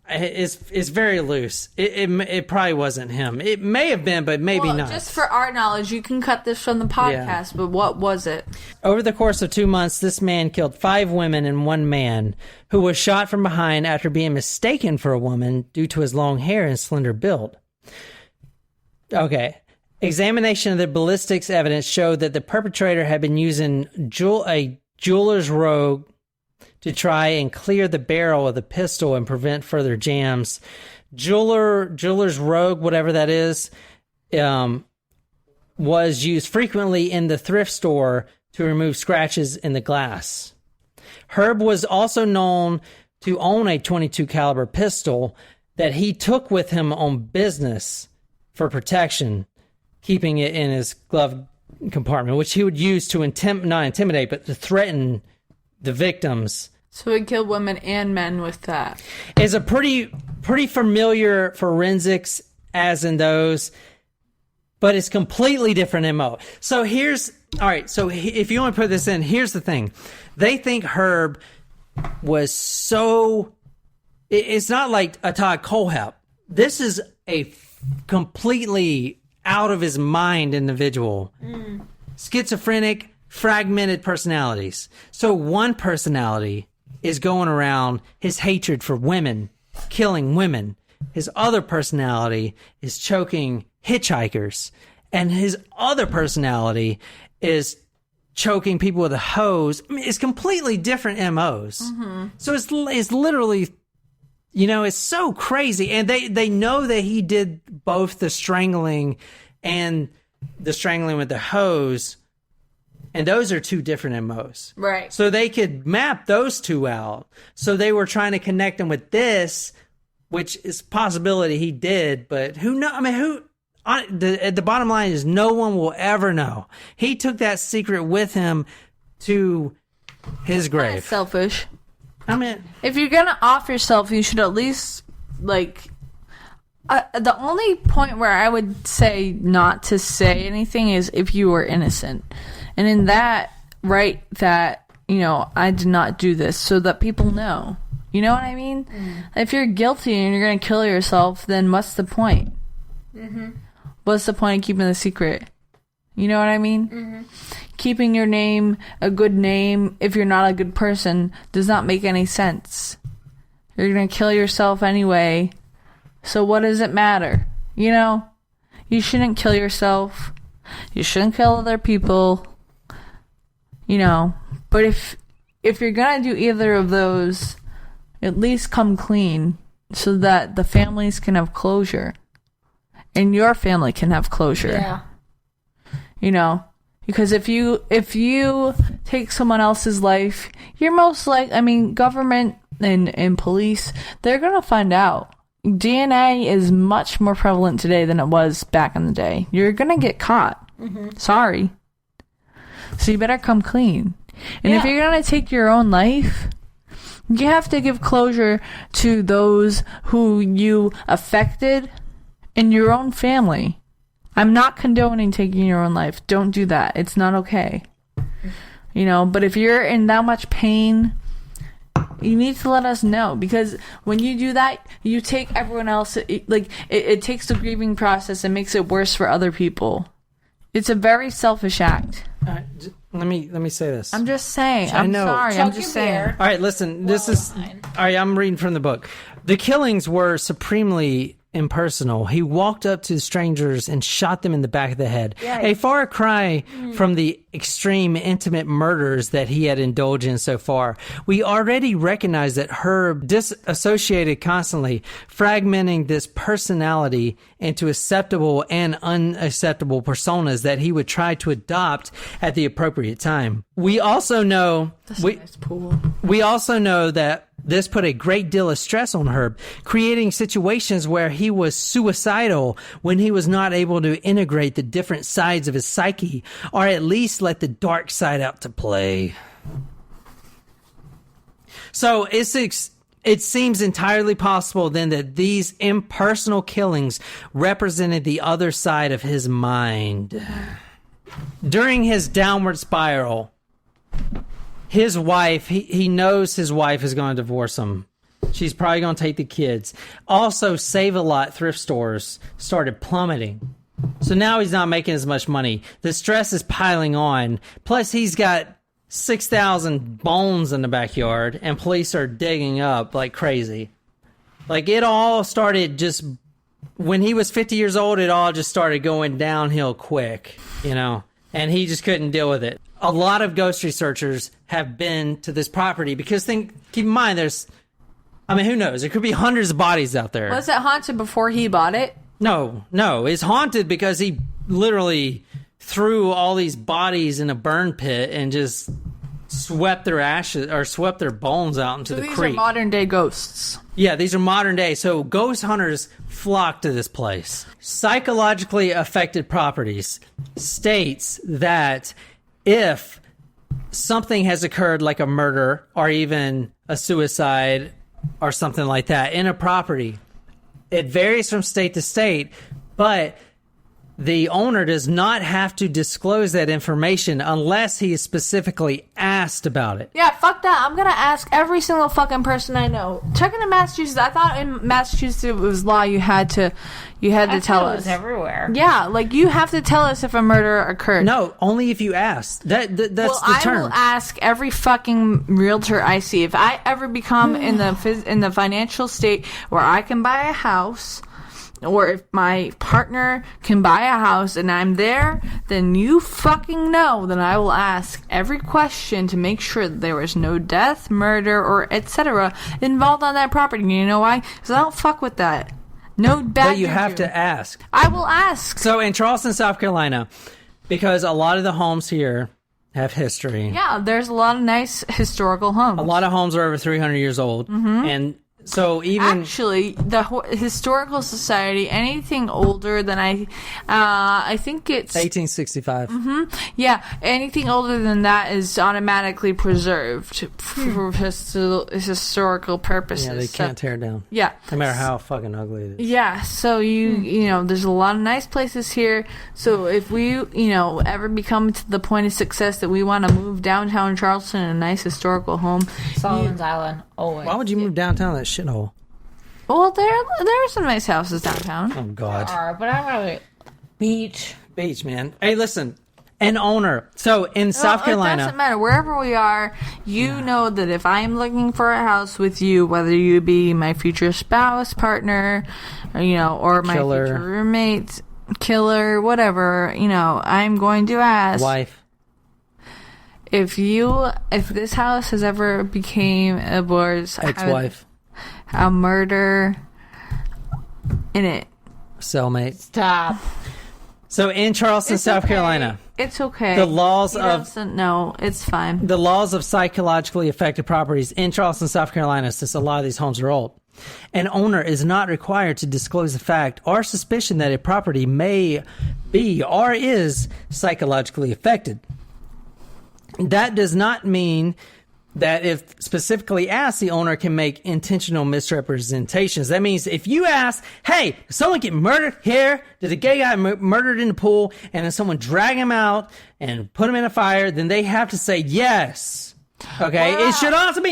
It's very loose. It probably wasn't him. It may have been, but maybe not. Just for our knowledge, you can cut this from the podcast, but what was it? Over the course of 2 months, this man killed 5 women and 1 man who was shot from behind after being mistaken for a woman due to his long hair and slender build. Okay. Examination of the ballistics evidence showed that the perpetrator had been using a jeweler's rogue to try and clear the barrel of the pistol and prevent further jams. Jeweler's rogue, whatever that is, was used frequently in the thrift store to remove scratches in the glass. Herb was also known to own a .22 caliber pistol that he took with him on business for protection, keeping it in his glove compartment, which he would use to not intimidate, but to threaten the victims. So he killed women and men with that. It's a pretty familiar forensics as in those, but it's completely different MO. So if you want to put this in, here's the thing. They think Herb was it's not like a Todd Kohlhepp. This is a completely out of his mind individual. Schizophrenic, fragmented personalities. So one personality is going around his hatred for women, killing women. His other personality is choking hitchhikers. And his other personality is choking people with a hose. I mean, it's completely different MOs. So it's literally, it's so crazy. And they know that he did both the strangling and the strangling with the hose. And those are 2 different MOs. Right. So they could map those 2 out. So they were trying to connect them with this, which is a possibility he did, but who knows? I mean, the bottom line is no one will ever know. He took that secret with him to his grave. That's selfish. I mean, if you're going to off yourself, you should at least, the only point where I would say not to say anything is if you were innocent. And in that, that, I did not do this so that people know. You know what I mean? If you're guilty and you're going to kill yourself, then what's the point? What's the point of keeping the secret? You know what I mean? Keeping your name a good name if you're not a good person does not make any sense. You're going to kill yourself anyway. So what does it matter? You shouldn't kill yourself. You shouldn't kill other people. But if you're gonna do either of those, at least come clean so that the families can have closure and your family can have closure. Yeah. Because if you take someone else's life, you're most government and police, they're gonna find out. DNA is much more prevalent today than it was back in the day. You're gonna get caught. Sorry. So you better come clean. And if you're going to take your own life, you have to give closure to those who you affected in your own family. I'm not condoning taking your own life. Don't do that. It's not okay. But if you're in that much pain, you need to let us know, because when you do that, you take everyone else. It takes the grieving process and makes it worse for other people. It's a very selfish act. Let me say this. I'm just saying. I'm sorry. I'm just saying. All right, listen. This is all right. I'm reading from the book. The killings were supremely impersonal. He walked up to strangers and shot them in the back of the head. Yikes. A far cry from the extreme intimate murders that he had indulged in so far. We already recognize that Herb disassociated constantly, fragmenting this personality into acceptable and unacceptable personas that he would try to adopt at the appropriate time. We also know we also know that this put a great deal of stress on Herb, creating situations where he was suicidal when he was not able to integrate the different sides of his psyche, or at least let the dark side out to play. So it seems entirely possible then that these impersonal killings represented the other side of his mind. During his downward spiral, his wife, he knows his wife is going to divorce him. She's probably going to take the kids. Also, Save-A-Lot thrift stores started plummeting. So now he's not making as much money. The stress is piling on. Plus, he's got 6,000 bones in the backyard, and police are digging up like crazy. Like, it all started just... When he was 50 years old, it all just started going downhill quick, and he just couldn't deal with it. A lot of ghost researchers have been to this property because keep in mind, who knows? There could be hundreds of bodies out there. Was it haunted before he bought it? No. It's haunted because he literally threw all these bodies in a burn pit and just swept their ashes or swept their bones out into the creek. These are modern day ghosts. Yeah, these are modern day. So ghost hunters flock to this place. Psychologically affected properties states that if something has occurred like a murder or even a suicide or something like that in a property, it varies from state to state, but the owner does not have to disclose that information unless he is specifically asked about it. Yeah, fuck that. I'm going to ask every single fucking person I know. Check into Massachusetts. I thought in Massachusetts it was law you had to tell us. It was everywhere. Yeah, you have to tell us if a murder occurred. No, only if you ask. That's the term. I will ask every fucking realtor I see. If I ever become in the financial state where I can buy a house, or if my partner can buy a house and I'm there, then you fucking know that I will ask every question to make sure that there was no death, murder, or etc. involved on that property. You know why? Because I don't fuck with that. No bad. But you have to ask. I will ask. So in Charleston, South Carolina, because a lot of the homes here have history. Yeah, there's a lot of nice historical homes. A lot of homes are over 300 years old. Mm-hmm. And so even... Actually, the Historical Society, anything older than I think it's... 1865. Mm-hmm. Yeah, anything older than that is automatically preserved for historical purposes. Yeah, they can't tear it down. Yeah. No matter how fucking ugly it is. Yeah, so there's a lot of nice places here. So if we, ever become to the point of success that we want to move downtown Charleston in a nice historical home... Solomon's Island, always. Why would you move downtown that shithole? Well, there are some nice houses downtown. Oh, God. There are, but I want to beach. Beach, man. Hey, listen. An owner. So, in South Carolina... It doesn't matter. Wherever we are, you know that if I'm looking for a house with you, whether you be my future spouse, partner, or my future roommate, killer, whatever, I'm going to ask... Wife. If this house has ever became a divorce... Ex-wife. A murder in it. Cellmate. Stop. So in Charleston, It's South okay. Carolina, It's okay. the laws He of doesn't know. It's fine. the laws of psychologically affected properties in Charleston, South Carolina, since a lot of these homes are old, an owner is not required to disclose the fact or suspicion that a property may be or is psychologically affected. that does not mean that if specifically asked, the owner can make intentional misrepresentations. That means if you ask, hey, did someone get murdered here? Did a gay guy murdered in the pool? And then someone drag him out and put him in a fire, then they have to say yes. Okay? Wow. It should also be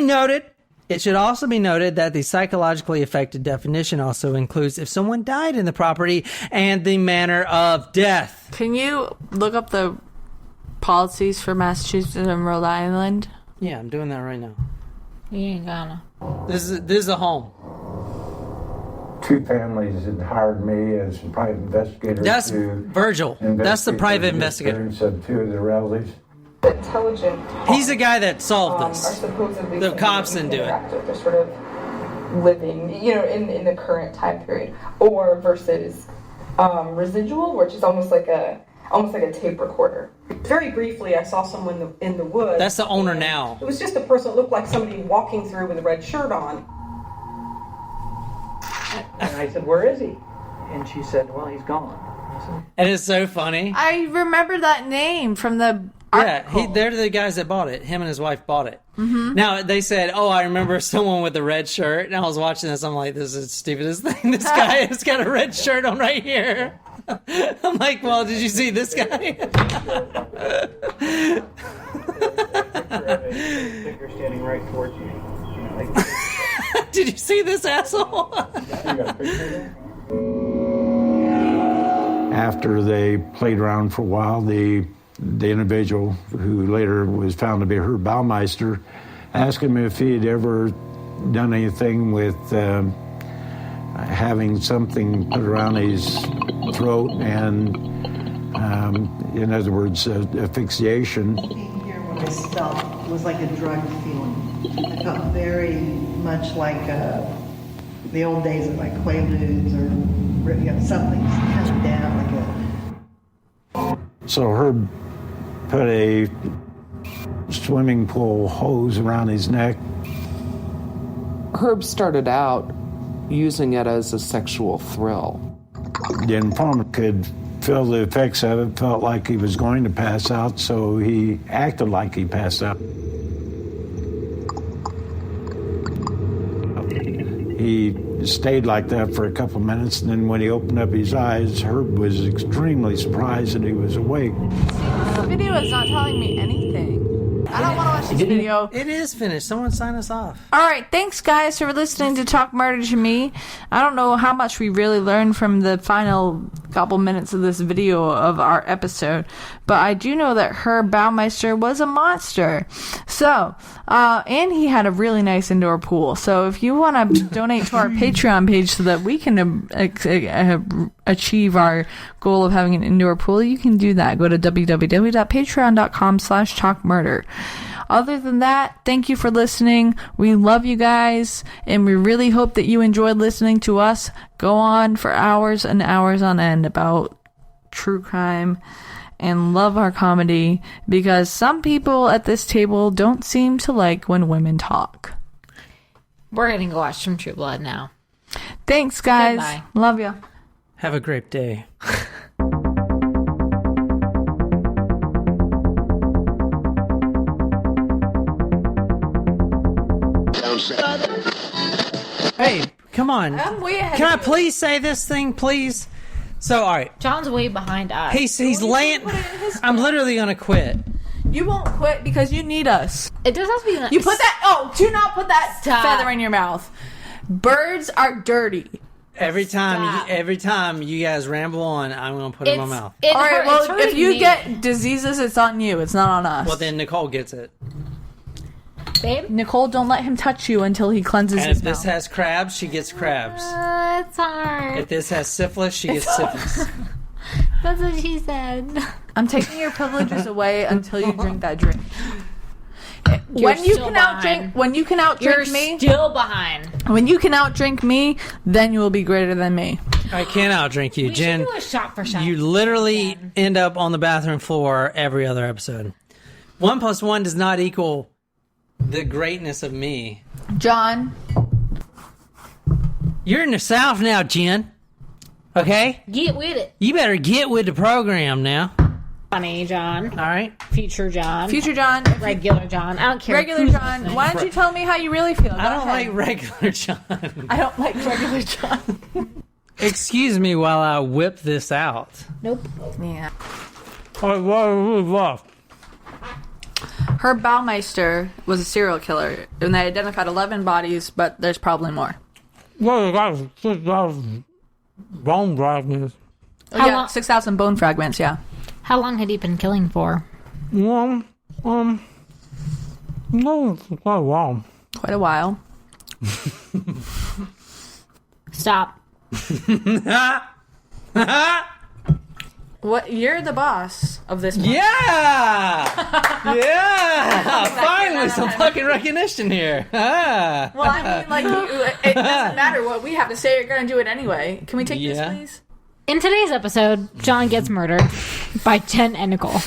noted that the psychologically affected definition also includes if someone died in the property and the manner of death. Can you look up the policies for Massachusetts and Rhode Island? Yeah, I'm doing that right now. You ain't gonna. This is a home. Two families had hired me as a private investigator. That's to Virgil. That's the private investigator. Of two of the relatives. Intelligent. He's the guy that solved this. Are supposedly the cops didn't do it. They're sort of living, in the current time period, or versus residual, which is almost like a tape recorder. Very briefly, I saw someone in the woods. That's the owner now. It was just a person that looked like somebody walking through with a red shirt on. And I said, where is he? And she said, well, he's gone. And it's so funny. I remember that name from the article. Yeah, they're the guys that bought it. Him and his wife bought it. Mm-hmm. Now, they said, I remember someone with a red shirt. And I was watching this. I'm like, this is the stupidest thing. This guy has got a red shirt on right here. I'm like, well, did you see this guy? They're standing right towards you. Did you see this asshole? After they played around for a while, the individual, who later was found to be Herb Baumeister, asked him if he had ever done anything with having something put around his throat and, in other words, asphyxiation. Here, what I felt was like a drugged feeling. I felt very much like the old days of like Quaaludes or something coming down like a. So Herb put a swimming pool hose around his neck. Herb started out using it as a sexual thrill. The informant could feel the effects of it, felt like he was going to pass out, so he acted like he passed out. He stayed like that for a couple of minutes, and then when he opened up his eyes, Herb was extremely surprised that he was awake. The video is not telling me anything. I don't want to watch this video. It is finished. Someone sign us off. All right. Thanks, guys, for listening to Talk Murder to Me. I don't know how much we really learned from the final couple minutes of this video of our episode, but I do know that Herb Baumeister was a monster. So, and he had a really nice indoor pool. So if you want to donate to our Patreon page so that we can achieve our goal of having an indoor pool, you can do that. Go to www.patreon.com/talkmurder. Other than that, thank you for listening. We love you guys, and we really hope that you enjoyed listening to us go on for hours and hours on end about true crime and love our comedy, because some people at this table don't seem to like when women talk. We're going to go watch some True Blood now. Thanks, guys. Goodbye. Love you. Have a great day. Hey, come on. I'm way ahead. Can I please say this thing, please? So, all right. John's way behind us. He's laying. I'm literally gonna quit. You won't quit because you need us. It does have to be nice. You put that. Oh, do not put that Stop. feather in your mouth. Birds are dirty. Every time you guys ramble on, I'm gonna put it in my mouth. All right. Well, if you get diseases, it's on you. It's not on us. Well, then Nicole gets it. Babe? Nicole, don't let him touch you until he cleanses And his if mouth. this has crabs, she gets crabs. It's hard. If this has syphilis, she gets syphilis. That's what she said. I'm taking your privileges away until you drink that drink. You're When you still can behind. outdrink You're me, still behind. when you can outdrink me, then you will be greater than me. I can't outdrink you, We Jen. should do a shot for shot. You literally end up on the bathroom floor every other episode. 1 + 1 does not equal the greatness of me. John, You're in the South now, Jen. Okay? Get with it. You better get with the program now. funny, John. All right. Future John. Future John. Regular John. I don't care. Regular John. Why don't you tell me how you really feel? I don't like regular John. I don't like regular John. Excuse me while I whip this out. Nope. Yeah. What? Herb Baumeister was a serial killer, and they identified 11 bodies, but there's probably more. Bone fragments. How yeah, long- 6,000 bone fragments, yeah. How long had he been killing for? No, quite a while. Quite a while. Stop. What? You're the boss of this one. Yeah! Yeah! Finally, some fucking recognition here. Well, I mean, like, it doesn't matter what we have to say. You're going to do it anyway. Can we take this, please? In today's episode, John gets murdered by Jen and Nicole.